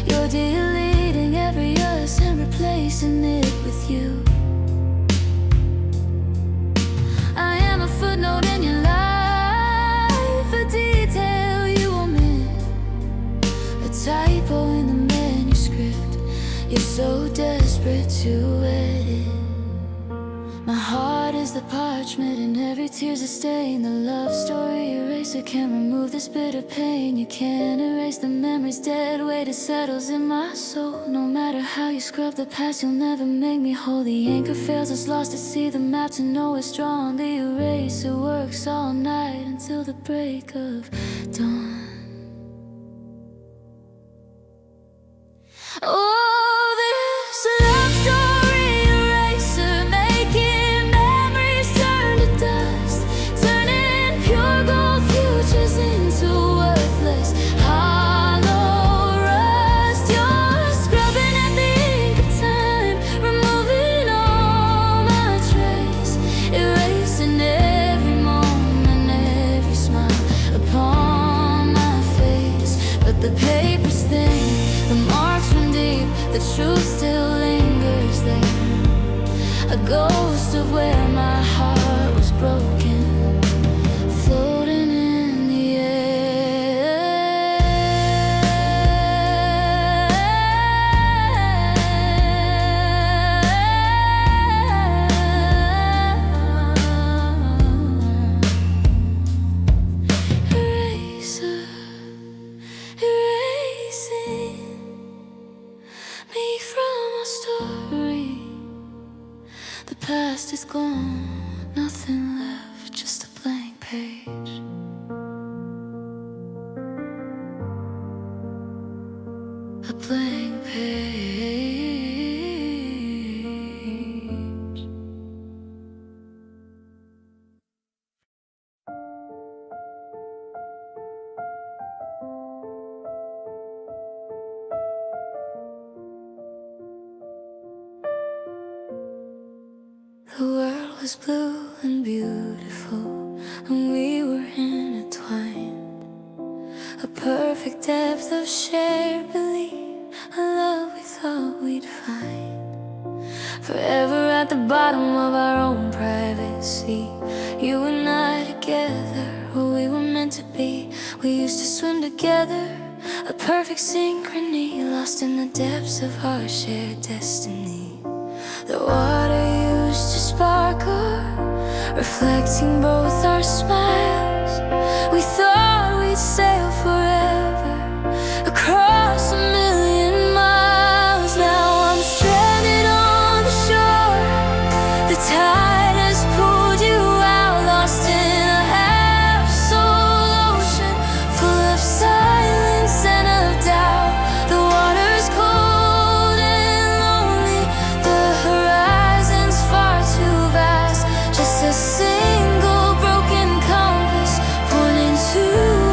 Your erasing it with you. I am a footnote in your life, a detail you omit, a typo in the manuscript you're so desperate to edit. My heart is the parchment and every tear's a stain. The love story eraser can't remove this bitter pain. You can't erase the memories, dead weight, it settles in my soul. No matter how you scrub the past, you'll never make me whole. The anchor fails us lost at sea, the map to know it's drawn. The eraser works all night until the break of dawn. Oh, this love story eraser, making memories turn to dust, turning pure gold futures into worthless hollow rust. You're scrubbing at the ink of time, removing all my trace, erasing every moment, every smile upon my face. But the paper's thin, the marks run deep, the truth still lingers there, a ghost of where my heart was broken, floating in the eraser, erasing me from our story. The past is gone, nothing left, just a blank page. A blank page. The world was blue and beautiful, and we were intertwined. A perfect depth of shared belief, a love we thought we'd find. Forever at the bottom of our own private sea, you and I together, who we were meant to be. We used to swim together, a perfect synchrony, lost in the depths of our shared destiny. The water used to sparkle, reflecting both our smiles. We thought we'd sail forever across a million miles. Now I'm stranded on the shore, the tide has pulled you out, lost in a half-soul ocean full of silence and of doubt. The water's cold and lonely, the horizon's far too vast, just a single broken compass pointing to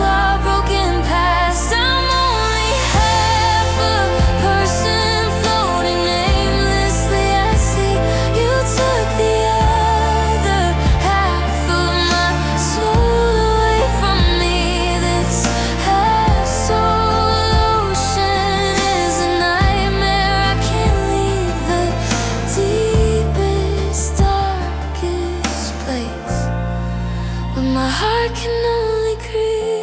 our broken past. I'm only half a person floating aimlessly at sea. You took the other half of my soul away from me. This half-soul ocean is a nightmare. I can't leave the deepest, darkest place where my heart can only grieve.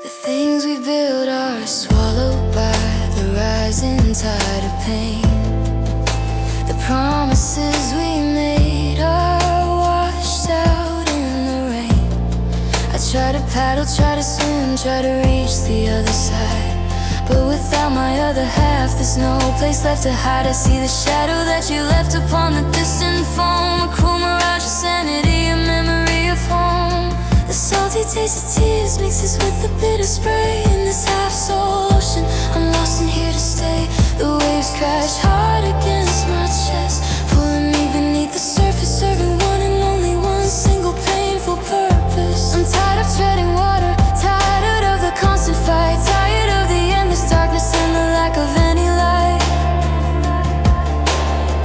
The things we build are swallowed by the rising tide of pain. The promises we made are washed out in the rain. I try to paddle, try to swim, try to reach the other side, but without my other half, there's no place left to hide. I see the shadow that you left upon the distant foam, a cruel mirage of sanity, a memory of home. The salty taste of tears mixes with the bitter spray in this half-soul ocean. I'm lost and here to stay. The waves crash hard against my chest, pulling me beneath the surface, serving one and only one single painful purpose. I'm tired of treading water, tired of the constant fight, tired of the endless darkness and the lack of any light.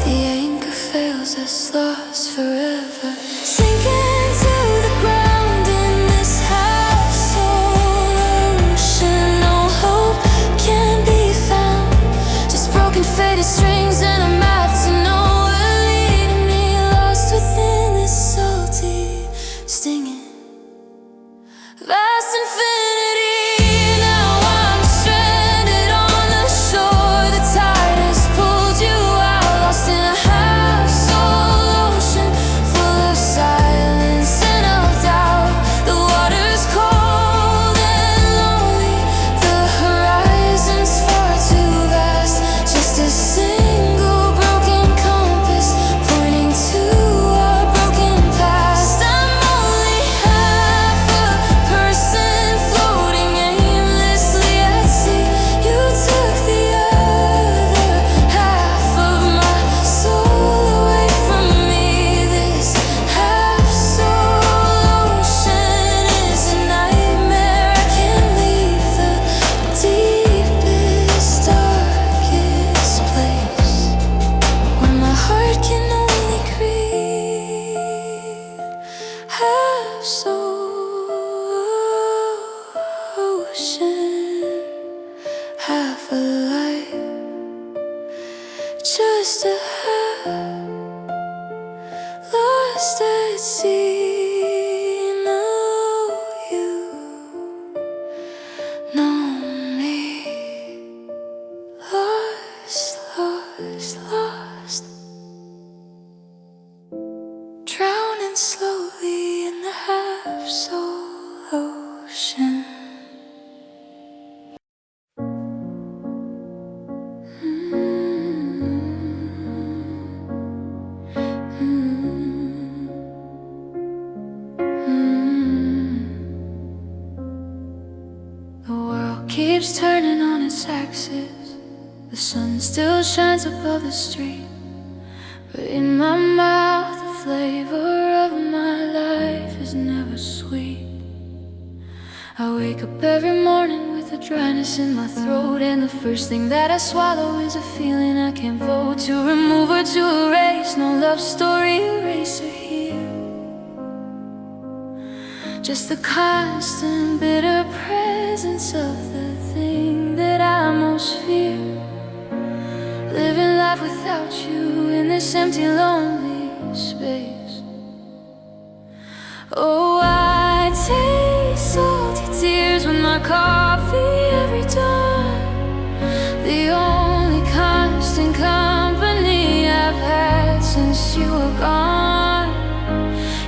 The anchor fails us, lost forever, sinking half soul ocean, half alive, just a half lost at sea. No, you know me, lost, lost, lost, drowning slowly in the half soul ocean. The world keeps turning on its axis. The sun still shines above the street, but in my mouth the flavor of my life is never sweet. I wake up every morning with a dryness in my throat, and the first thing that I swallow is a feeling I can't vote. To remove or to erase, no love story eraser here, just the constant bitter presence of the thing that I most fear. Living life without you in this empty, lonely space. Oh, I taste salty tears with my coffee every dawn. The only constant company I've had since you were gone.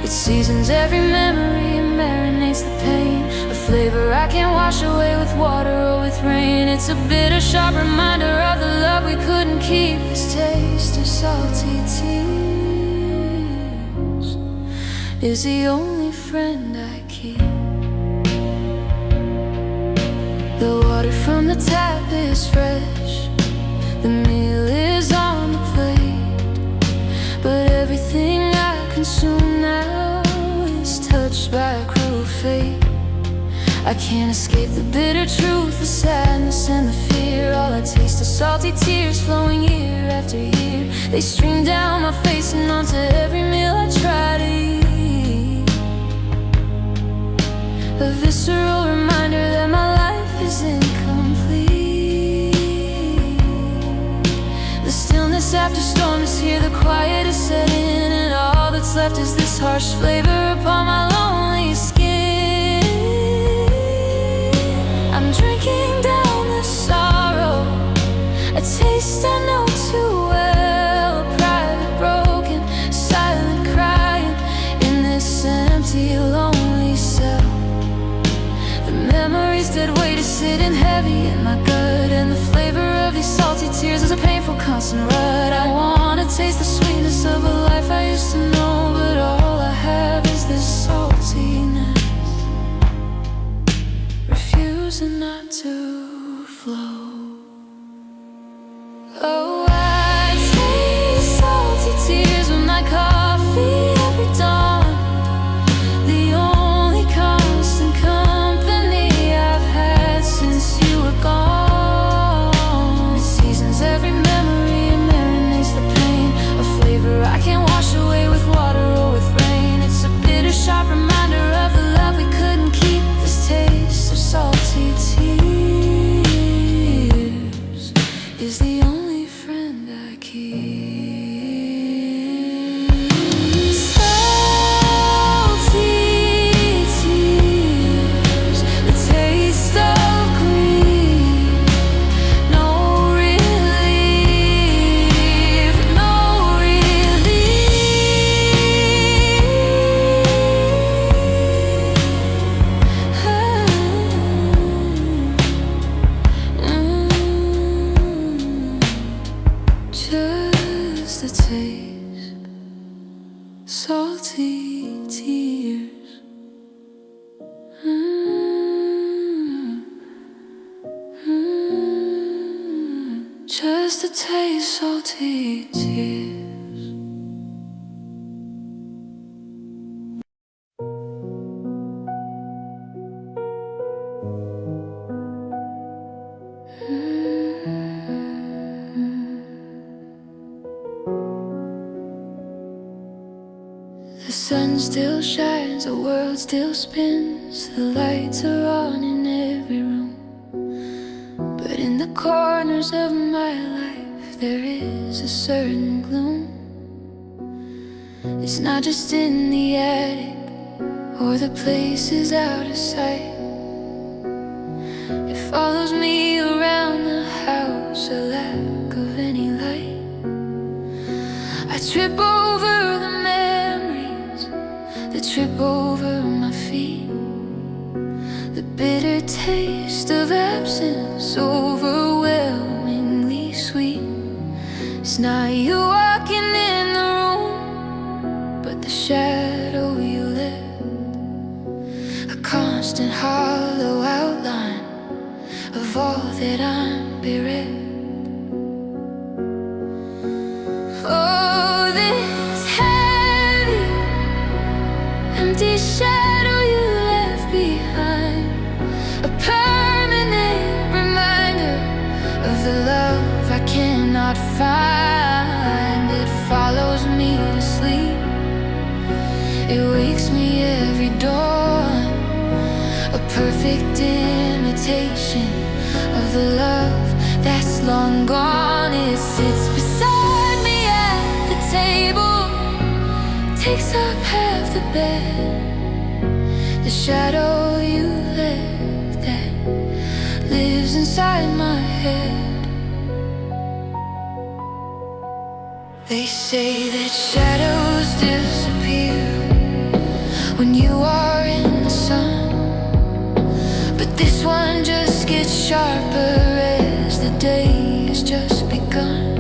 It seasons every memory and marinates the pain, a flavor I can't wash away with water or with rain. It's a bitter, sharp reminder of the love we couldn't keep. This taste of salty tears is the only friend I keep. The water from the tap is fresh, the meal is on the plate, but everything I consume now is touched by a cruel fate. I can't escape the bitter truth, the sadness and the fear. All I taste are salty tears flowing year after year. They stream down my face and onto every meal I try to eat. A visceral reminder that my life is incomplete. The stillness after storm is here, the quiet is set in, and all that's left is this harsh flavor upon my lonely skin. I'm drinking down the sorrow, a taste I know too well. A private, broken, silent crying in this empty, lonely cell. The memories dead weight is sitting heavy in my gut, and the flavor of these salty tears is a painful constant rut. I wanna taste the sweetness of a life I used to know, but all I have is this saltiness, refusing not to flow. Oh, I taste salty tears with my coffee every dawn. The only constant company I've had since you were gone. It seasons every memory and marinates the pain, a flavor I can't wash away with water or with rain. It's a bitter, sharp reminder of the love we couldn't keep. This taste of salty tears is the only friend I keep. Salty tears, the taste of grief. No relief, no just a taste, salty tears. Just a taste, salty tears. The sun still shines turns, the world still spins. The lights are on in every room, but in the corners of my life there is a certain gloom. It's not just in the attic or the places out of sight. It follows me around the house, a lack of any light. I trip over the memories that trip over my feet. The bitter taste of absence, overwhelmingly sweet. It's not you walking in the room, but the shadow you left, a constant hollow outline of all that I'm bereft. Oh, this heavy, empty shadow you left behind, a permanent reminder of the love I cannot find. It follows me to sleep, it wakes me every dawn, a perfect imitation of the love that's long gone. It sits beside me at the table, takes up half the bed. The shadow you left that lives inside my head. They say that shadows disappear when you are in the sun, but this one just gets sharper as the day has just begun.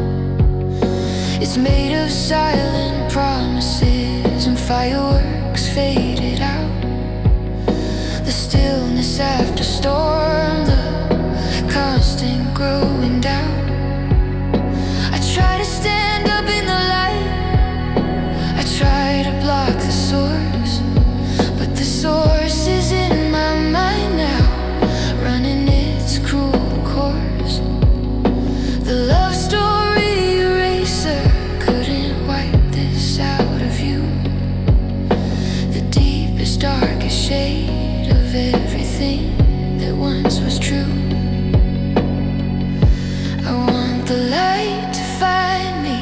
It's made of silent promises and fireworks faded out. The stillness after storm, the constant growing doubt. I try to stand up in the light, I try to block the source, but the source is in my mind now, running its cruel course. The love story eraser couldn't wipe this out of you, the deepest, darkest shade of everything that once was true. I want the light to find me,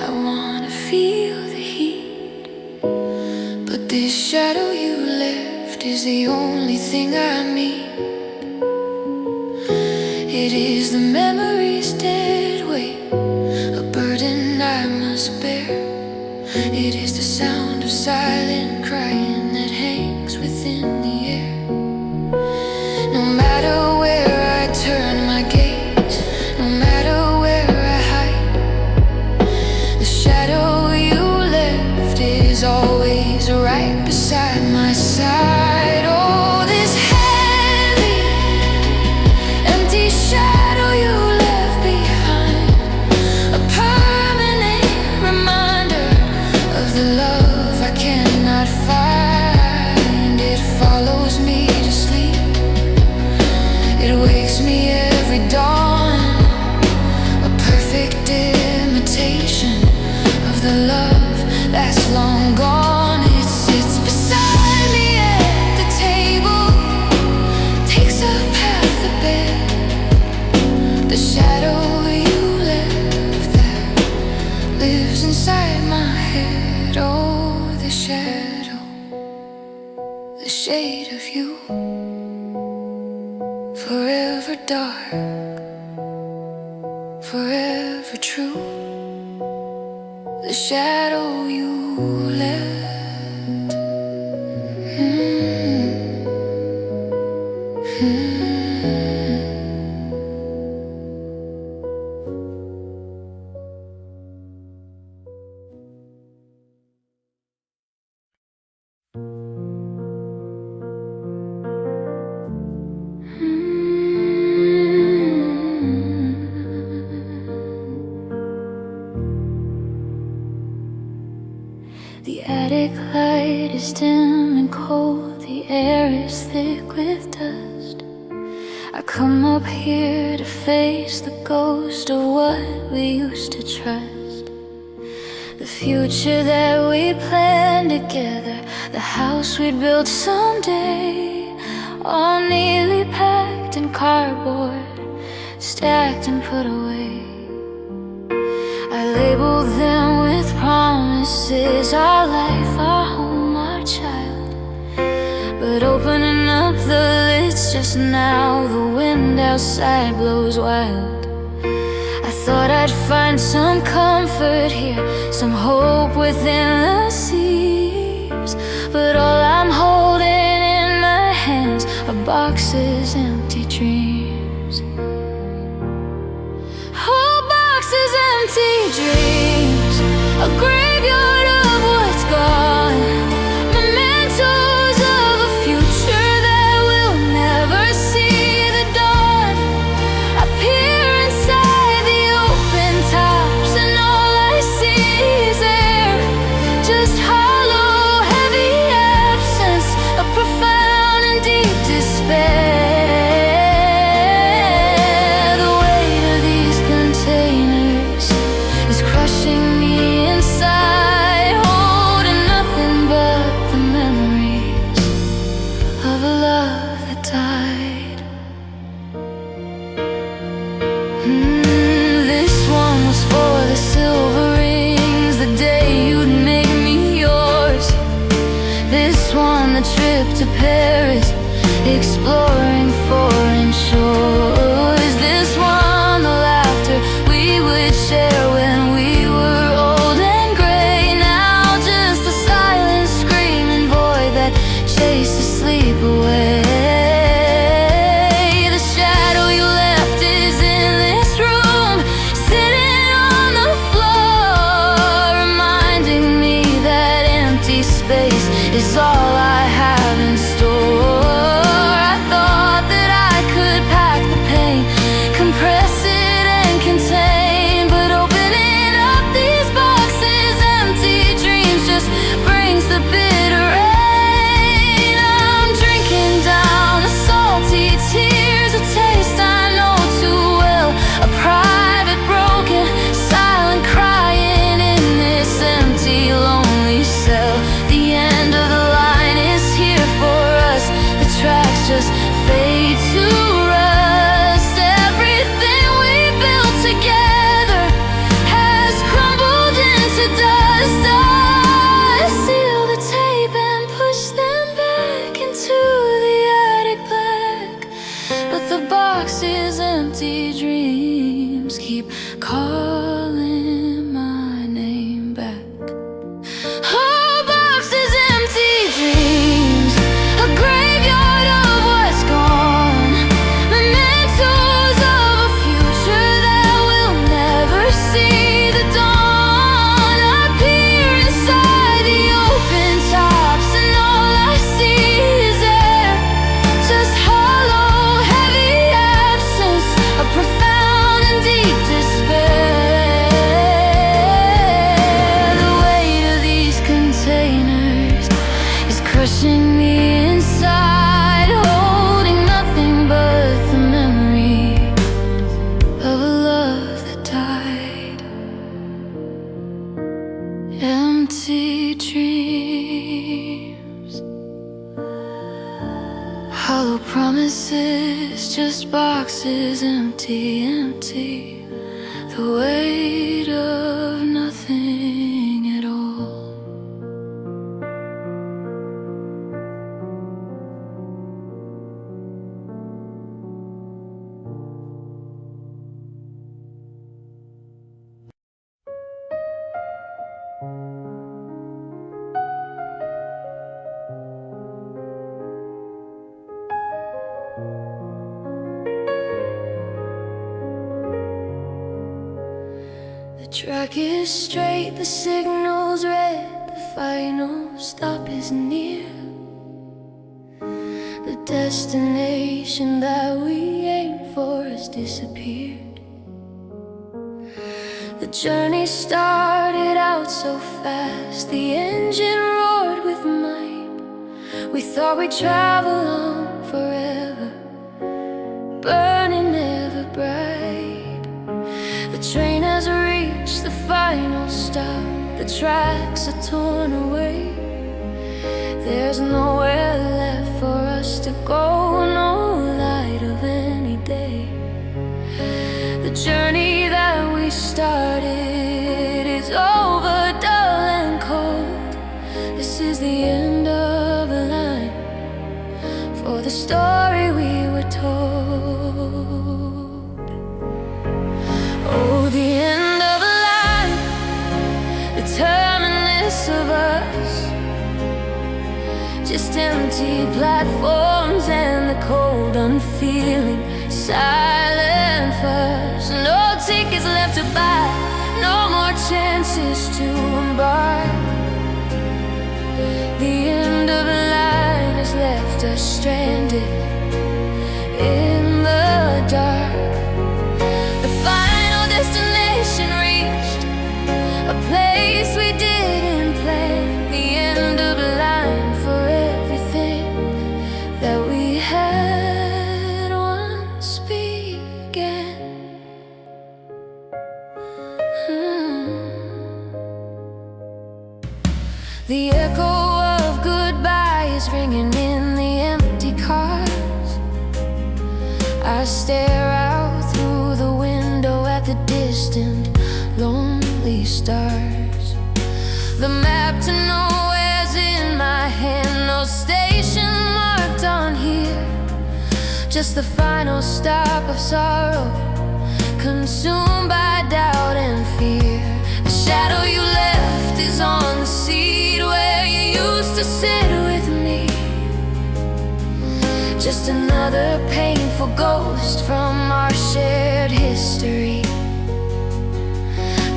I want to feel the heat, but this shadow you left is the only thing I meet. It is the memory's dead weight, a burden I must bear. It is the sound of silent crying that hangs within the air. No matter where I turn my gaze, no matter where I hide, the shadow you left is always right beside my side. Oh, this heavy, empty shadow you left behind, a permanent reminder of the love I cannot find. It follows me to sleep, it wakes me every dawn, a perfect imitation of the love that's long gone. It sits beside me at the table, takes up half the bed. The shadow you left that lives inside my head. Oh, the shadow, the shade of you, forever dark, forever true. The shadow you left. The attic light is dim and cold, the air is thick with dust. I come up here to face the ghost of what we used to trust. The future that we planned together, the house we'd build someday, all neatly packed in cardboard, stacked and put away. I labeled them with promises, our life, our home, our child. But opening up the lids just now, the wind outside blows wild. I thought I'd find some comfort here, some hope within the seams. But all I'm holding in my hands are boxes, empty dreams. Oh, boxes, empty dreams, a graveyard of what's gone, mementos of a future that will never see the dawn. I peer inside the open tops, and all I see is air, just hollow, heavy absence, a profound and deep despair. The weight of these containers is crushing me inside, holding nothing but the memories of a love that died. This one was for the silver rings, the day you'd make me yours. This one, the trip to Paris, exploring foreign shores. This one, the laughter we would share when we were old and gray. Now just a silent screaming void that chases sleep away. The shadow you left is in this room, sitting on the floor, reminding me that empty space is all I have in store. I thought that I could pack the pain, compress it and contain, but opening up these boxes, empty dreams, just brings the bitter rain. I'm drinking down the salty tears, a taste I know too well, a private, broken, silent crying in this empty, lonely cell. The end of the line is here for us, the tracks just fade to rust. Everything we built together has crumbled into dust. I seal the tape and push them back into the attic black, but the box's empty dreams keep calling my name back. Oh, boxes, empty dreams, a graveyard of what's gone, mementos of a future that will never see the dawn. I peer inside the open tops, and all I see is air, just hollow, heavy absence, a profound and deep despair. The weight of these containers is crushing me inside, holding nothing but the memory of a love that died. Empty dreams, hollow promises, just boxes, empty, empty, the weight of nothing at all. The track is straight, the signal's red, the final stop is near. The destination that we aimed for has disappeared. The journey started out so fast, the engine roared with might. We thought we'd travel on forever, burning ever bright. The train has reached the final stop, The tracks are torn away. There's nowhere left for us to go, no light of any day. The journey that we started is over, dull and cold. This is the end of a line for the story we were told. Oh, the end of a line, the terminus of us. Just empty platforms and the cold, unfeeling, silent fuss. No tickets left to buy, no more chances to embark. The end of a line has left us stranded in the dark. The final destination reached, a place we didn't plan. The end of a line for everything that we had once began. The echo of goodbye is ringing in the empty cars. I stare out through the window at the distant, lonely stars. The map to nowhere's in my hand, no station marked on here. Just the final stop of sorrow, consumed by doubt and fear. The shadow you left is on the seat where you used to sit with me. Just another painful ghost from our shared history.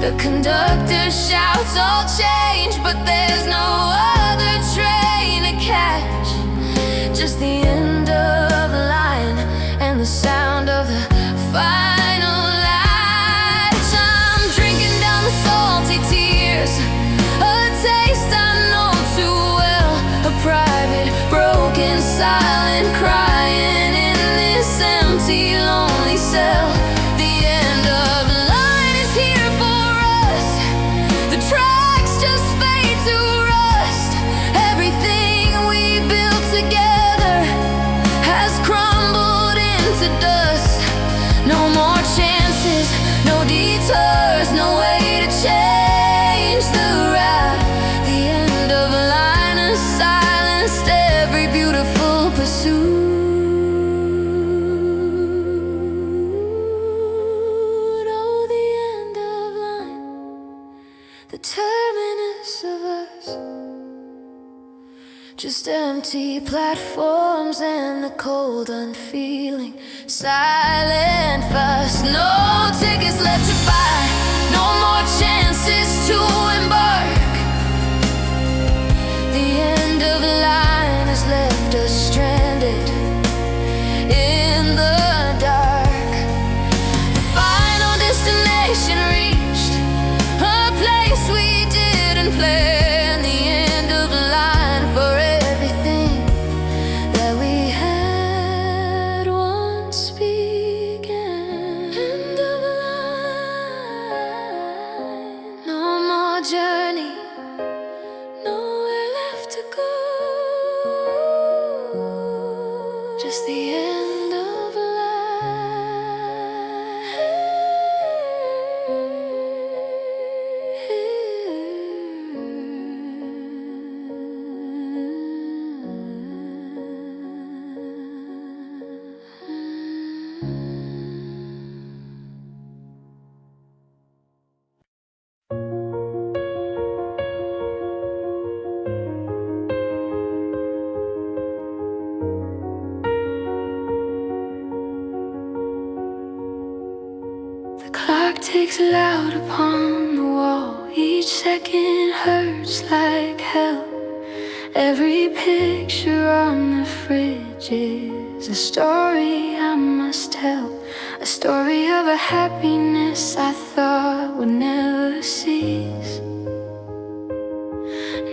The conductor shouts all change, but there's no other train to catch. Just the end of a line and the sound of the final latch. I'm drinking down the salty tears, a taste I know too well. A private, broken, silent crying in this empty, lonely cell. The end of the line is here for us. The tracks just fade to rust. Everything we built together has crumbled into dust. No more chances, no detours, no way to change the route. The end of a line has silenced every beautiful pursuit. Oh, the end of line, the terminus of us. Just empty platforms and the cold, unfeeling, silent fuss. No tickets left to buy, no more chances to embark. The end of a line has left us stranded in the dark. The final destination reached, a place we didn't plan. The end of a line for everything that we had once began. End of a line, no more journey, nowhere left to go. Just the end of a The clock ticks loud upon the wall. Each second hurts like hell. Every picture on the fridge is a story I must tell. A story of a happiness I thought would never cease.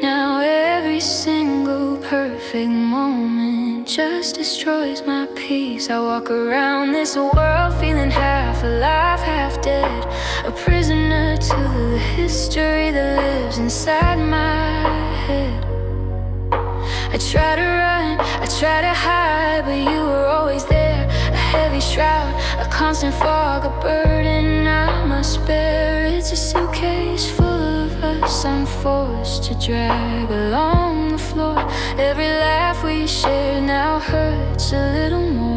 Now every single perfect moment it just destroys my peace. I walk around this world feeling half alive, half dead, a prisoner to the history that lives inside my head. I try to run, I try to hide, but you were always there. A heavy shroud, a constant fog, a burden I must bear. It's a suitcase full of us I'm forced to drag along the floor. Every laugh we share now hurts a little more.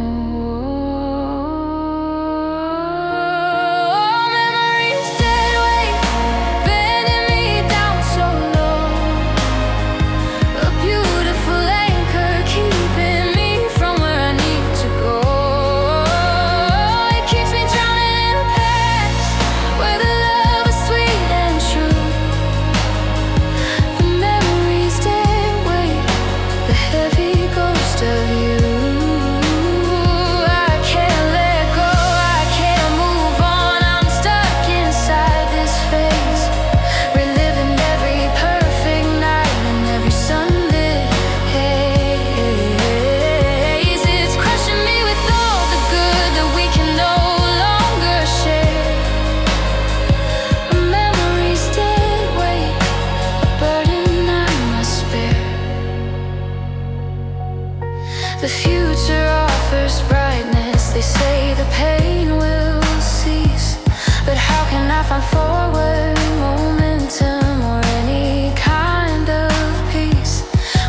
The future offers brightness. They say the pain will cease, but how can I find forward momentum or any kind of peace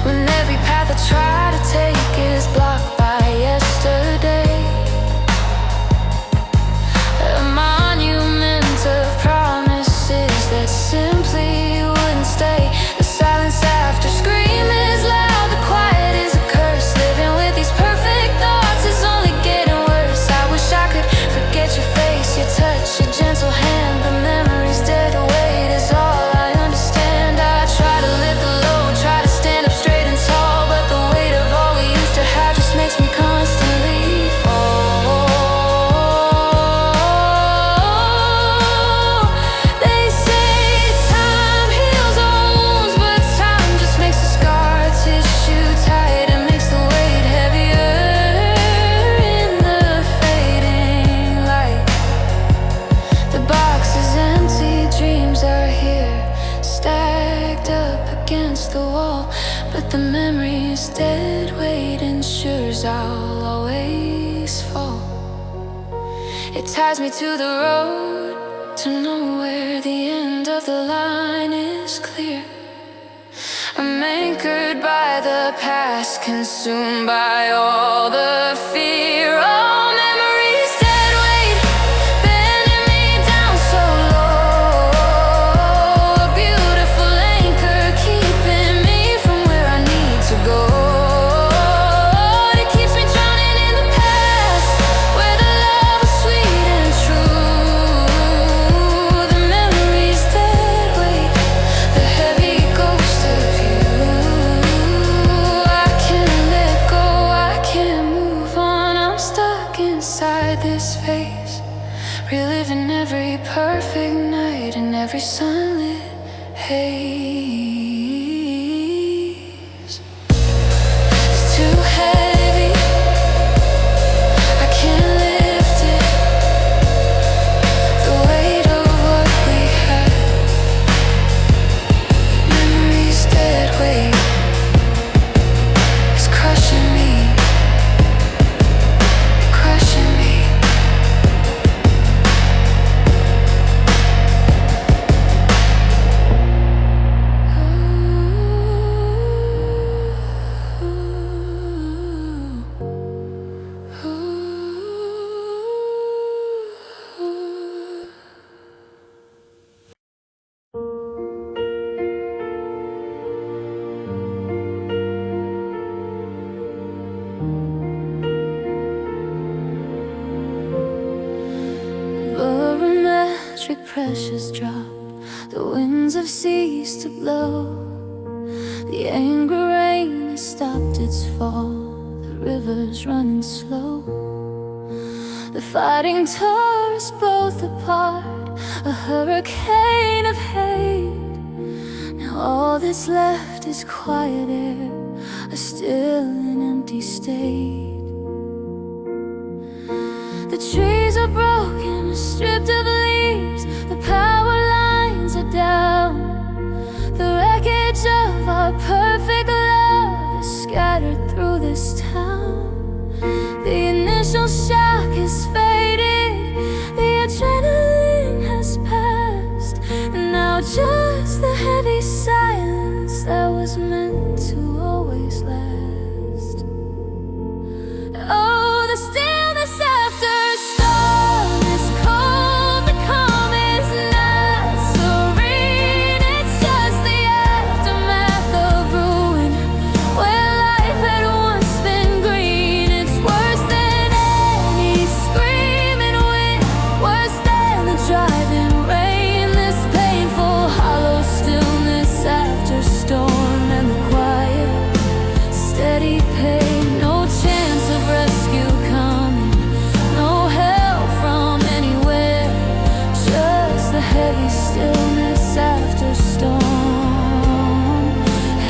when every path I try to take is blocked by yesterday? A monument of promises that simply wouldn't stay. The silence after scream is loud, the quiet is a curse. Living with these perfect thoughts is only getting worse. I wish I could forget your face, your touch, your gentle hand, but memory's dead weight is all I understand. I try to lift the load, try to stand up straight and tall, but the weight of all we used to have just makes me constantly fall. They say time heals all wounds, but time just makes the scar tissue tight and makes the weight heavier in the fading light. The box is empty, dreams are here, stacked up against the wall, but the memory's dead weight ensures I'll always fall. It ties me to the road to nowhere, the end of the line is clear. I'm anchored by the past, consumed by all the fear. Oh, memories dead weight, bending me down so low. A beautiful anchor keeping me from where I need to go. It keeps me drowning in the past, where the love was sweet and true. The memories dead weight, the heavy ghost of you. I can't let go, I can't move on. I'm stuck inside this phase, reliving every perfect night and every sunlit haze. It's too heavy, I can't lift it. The weight of what we had, memories dead weight, it's crushing me, crushing me. Barometric pressures drop, the winds have ceased to blow. The angry rain has stopped its fall, the river's running slow. The fighting tore us both apart, a hurricane of hate. Now all that's left is quiet air, a still and empty empty state. The trees are broken, stripped of leaves. The power lines are down. The wreckage of our perfect love is scattered through this town. The initial shock is faded, the adrenaline has passed, and now just the heavy silence that was meant to always last. Oh, the stillness after a storm is cold, the calm is not serene. It's just the aftermath of ruin, where life had once been green. It's worse than any screaming wind, worse than the driving rain. This painful, hollow stillness after storm, and the quiet, steady pain. No chance of rescue coming, no help from anywhere. Just the heavy stillness after storm,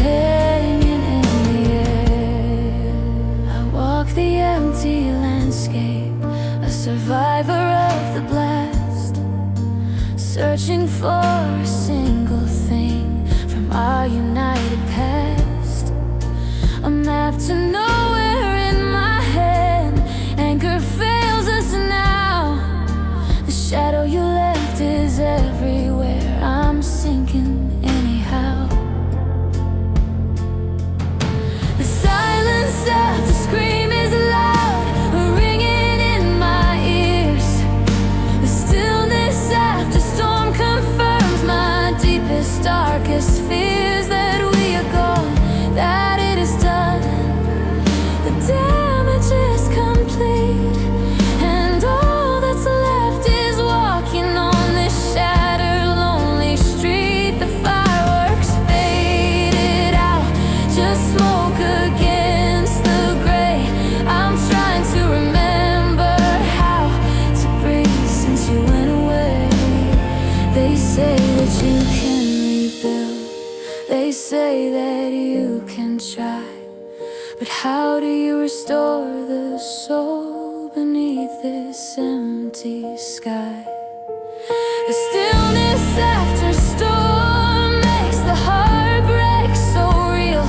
hanging in the air. I walk the empty landscape, a survivor of the blast, searching for a single thing from our united past. A map to nowhere in my hand, anchor fails us now. The shadow you left is everywhere, I'm sinking anyhow. The silence after scream is loud, ringing in my ears. The stillness after storm confirms my deepest, darkest fears, that we are gone, that it is done. The damage is complete, and all that's left is walking on this shattered, lonely street. The fireworks faded out, just smoke against the gray. I'm trying to remember how to breathe since you went away. They say that you can rebuild, they say that you can try, but how do you restore the soul beneath this empty sky? The stillness after storm makes the heartbreak so real.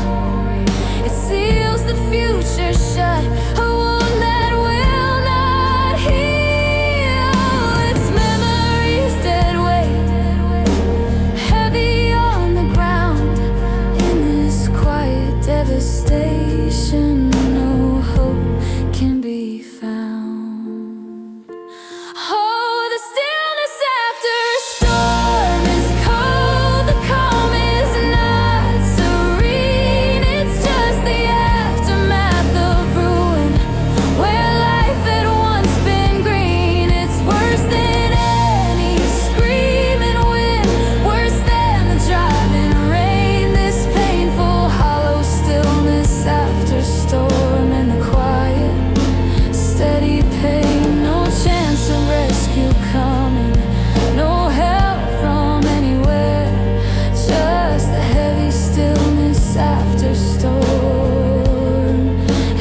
It seals the future shut, a wound that will not heal. It's memories dead weight, heavy on the ground. In this quiet devastation, no hope can be found. Oh, the stillness after a storm is cold, the calm is not serene. It's just the aftermath of ruin, where life had once been green. It's worse than any screaming wind, worse than the driving rain. This painful, hollow stillness after storm, and the quiet, steady pain. No chance of rescue coming, no help from anywhere. Just the heavy stillness after storm,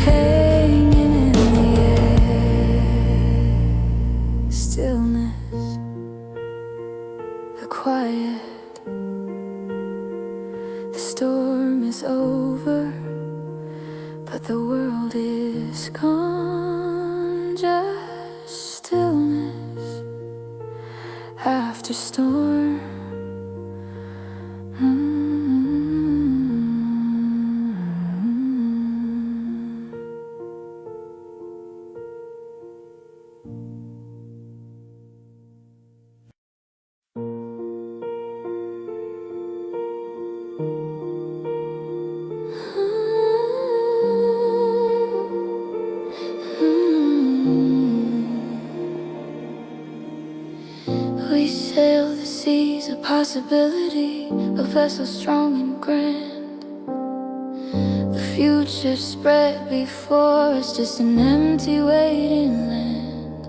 hanging in the air. Stillness, the quiet, the storm is over, but the world is gone. Just stillness after storm. We sail the seas of possibility, a vessel strong and grand. The future spread before us, just an empty waiting land.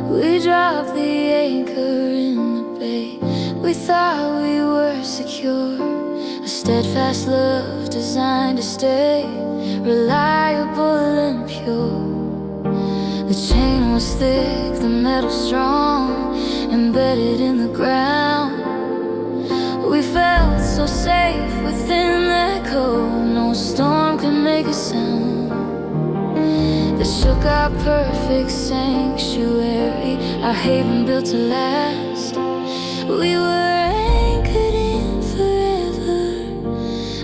We dropped the anchor in the bay, we thought we were secure. A steadfast love designed to stay. reliable and pure. The chain was thick, the metal strong, embedded in the ground. We felt so safe within that code. No storm could make a sound that shook our perfect sanctuary, our haven built to last. We were anchored in forever,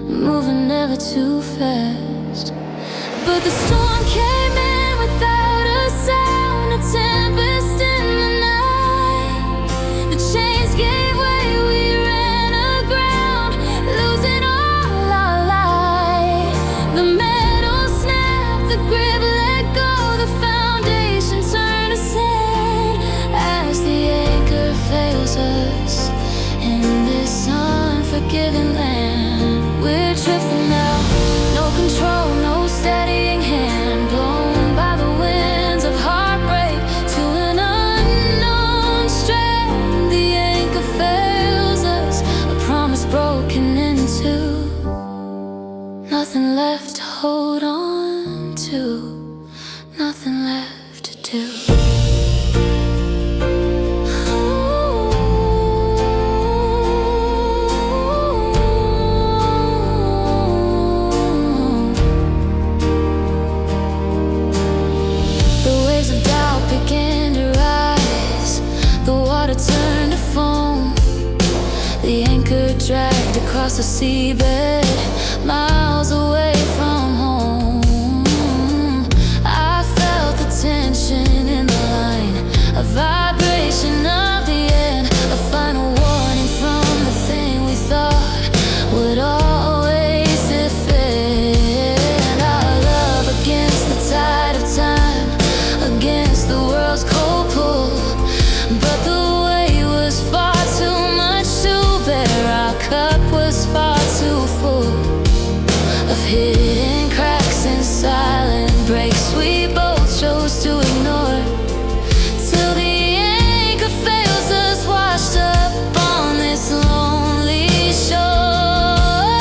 moving never too fast. But the storm came in without a sound, a tempest in the night. The chains gave way, we ran aground, losing all our light. The metal snapped, the grip let go, the foundation turned to sand. As the anchor fails us in this unforgiving land, we're drifting now, no control, no steadying hand, blown by the winds of heartbreak to an unknown strand. The anchor fails us, a promise broken into, nothing left to hold on to, nothing left to do. Began to rise, the water turned to foam. The anchor dragged across the seabed, miles away from home. I felt the tension in the line, a vibration of the end, a final warning from the thing we thought would always defend. Our love against the tide of time, against the world's cold pull. But the weight was far too much to bear. Our cup was far too full of hidden cracks and silent breaks we both chose to ignore, till the anchor fails us, washed up on this lonely shore.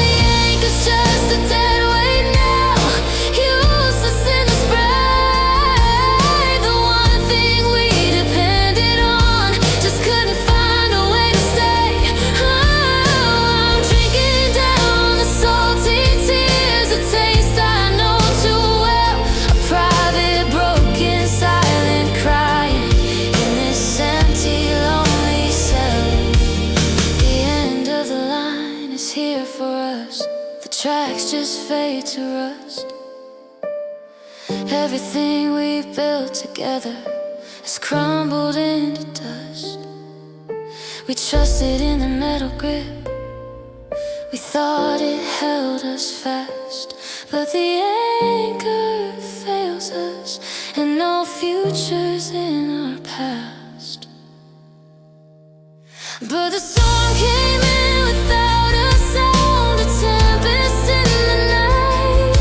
The anchor's just a dead weight now, useless in the spray. The one thing we depended on just couldn't find a way to stay. Oh, I'm drinking down the salty tears, a taste I know too well, a private, broken, silent crying in this empty, lonely cell. The end of the line is here for us, the tracks just fade to rust. Everything we built together has crumbled into dust. We trusted in the metal grip, we thought it held us fast. But the anchor fails us, and no future's in our past. But the storm came in without a sound, a tempest in the night.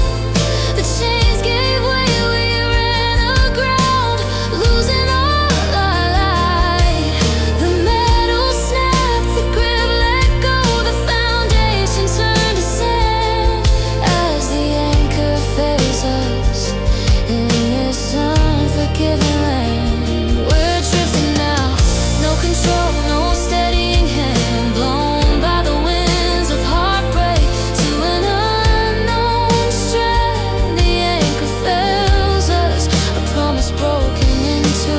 The chains gave way, we ran aground, losing all our light. The metal snapped, the grip let go, the foundation turned to sand. As the anchor fails us in this unforgiving land, we're drifting now, no control, no steadying hand, blown by the winds of heartbreak to an unknown strand. The anchor fails us, a promise broken into,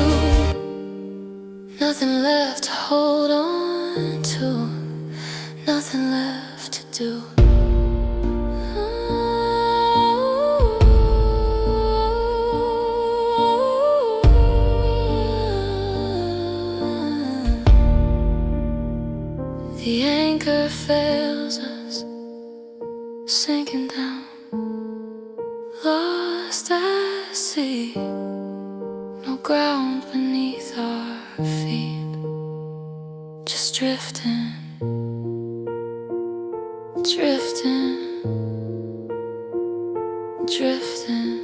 nothing left to hold on to, nothing left to do. The anchor fails us, sinking down, lost at sea, no ground beneath our feet, just drifting, drifting, drifting.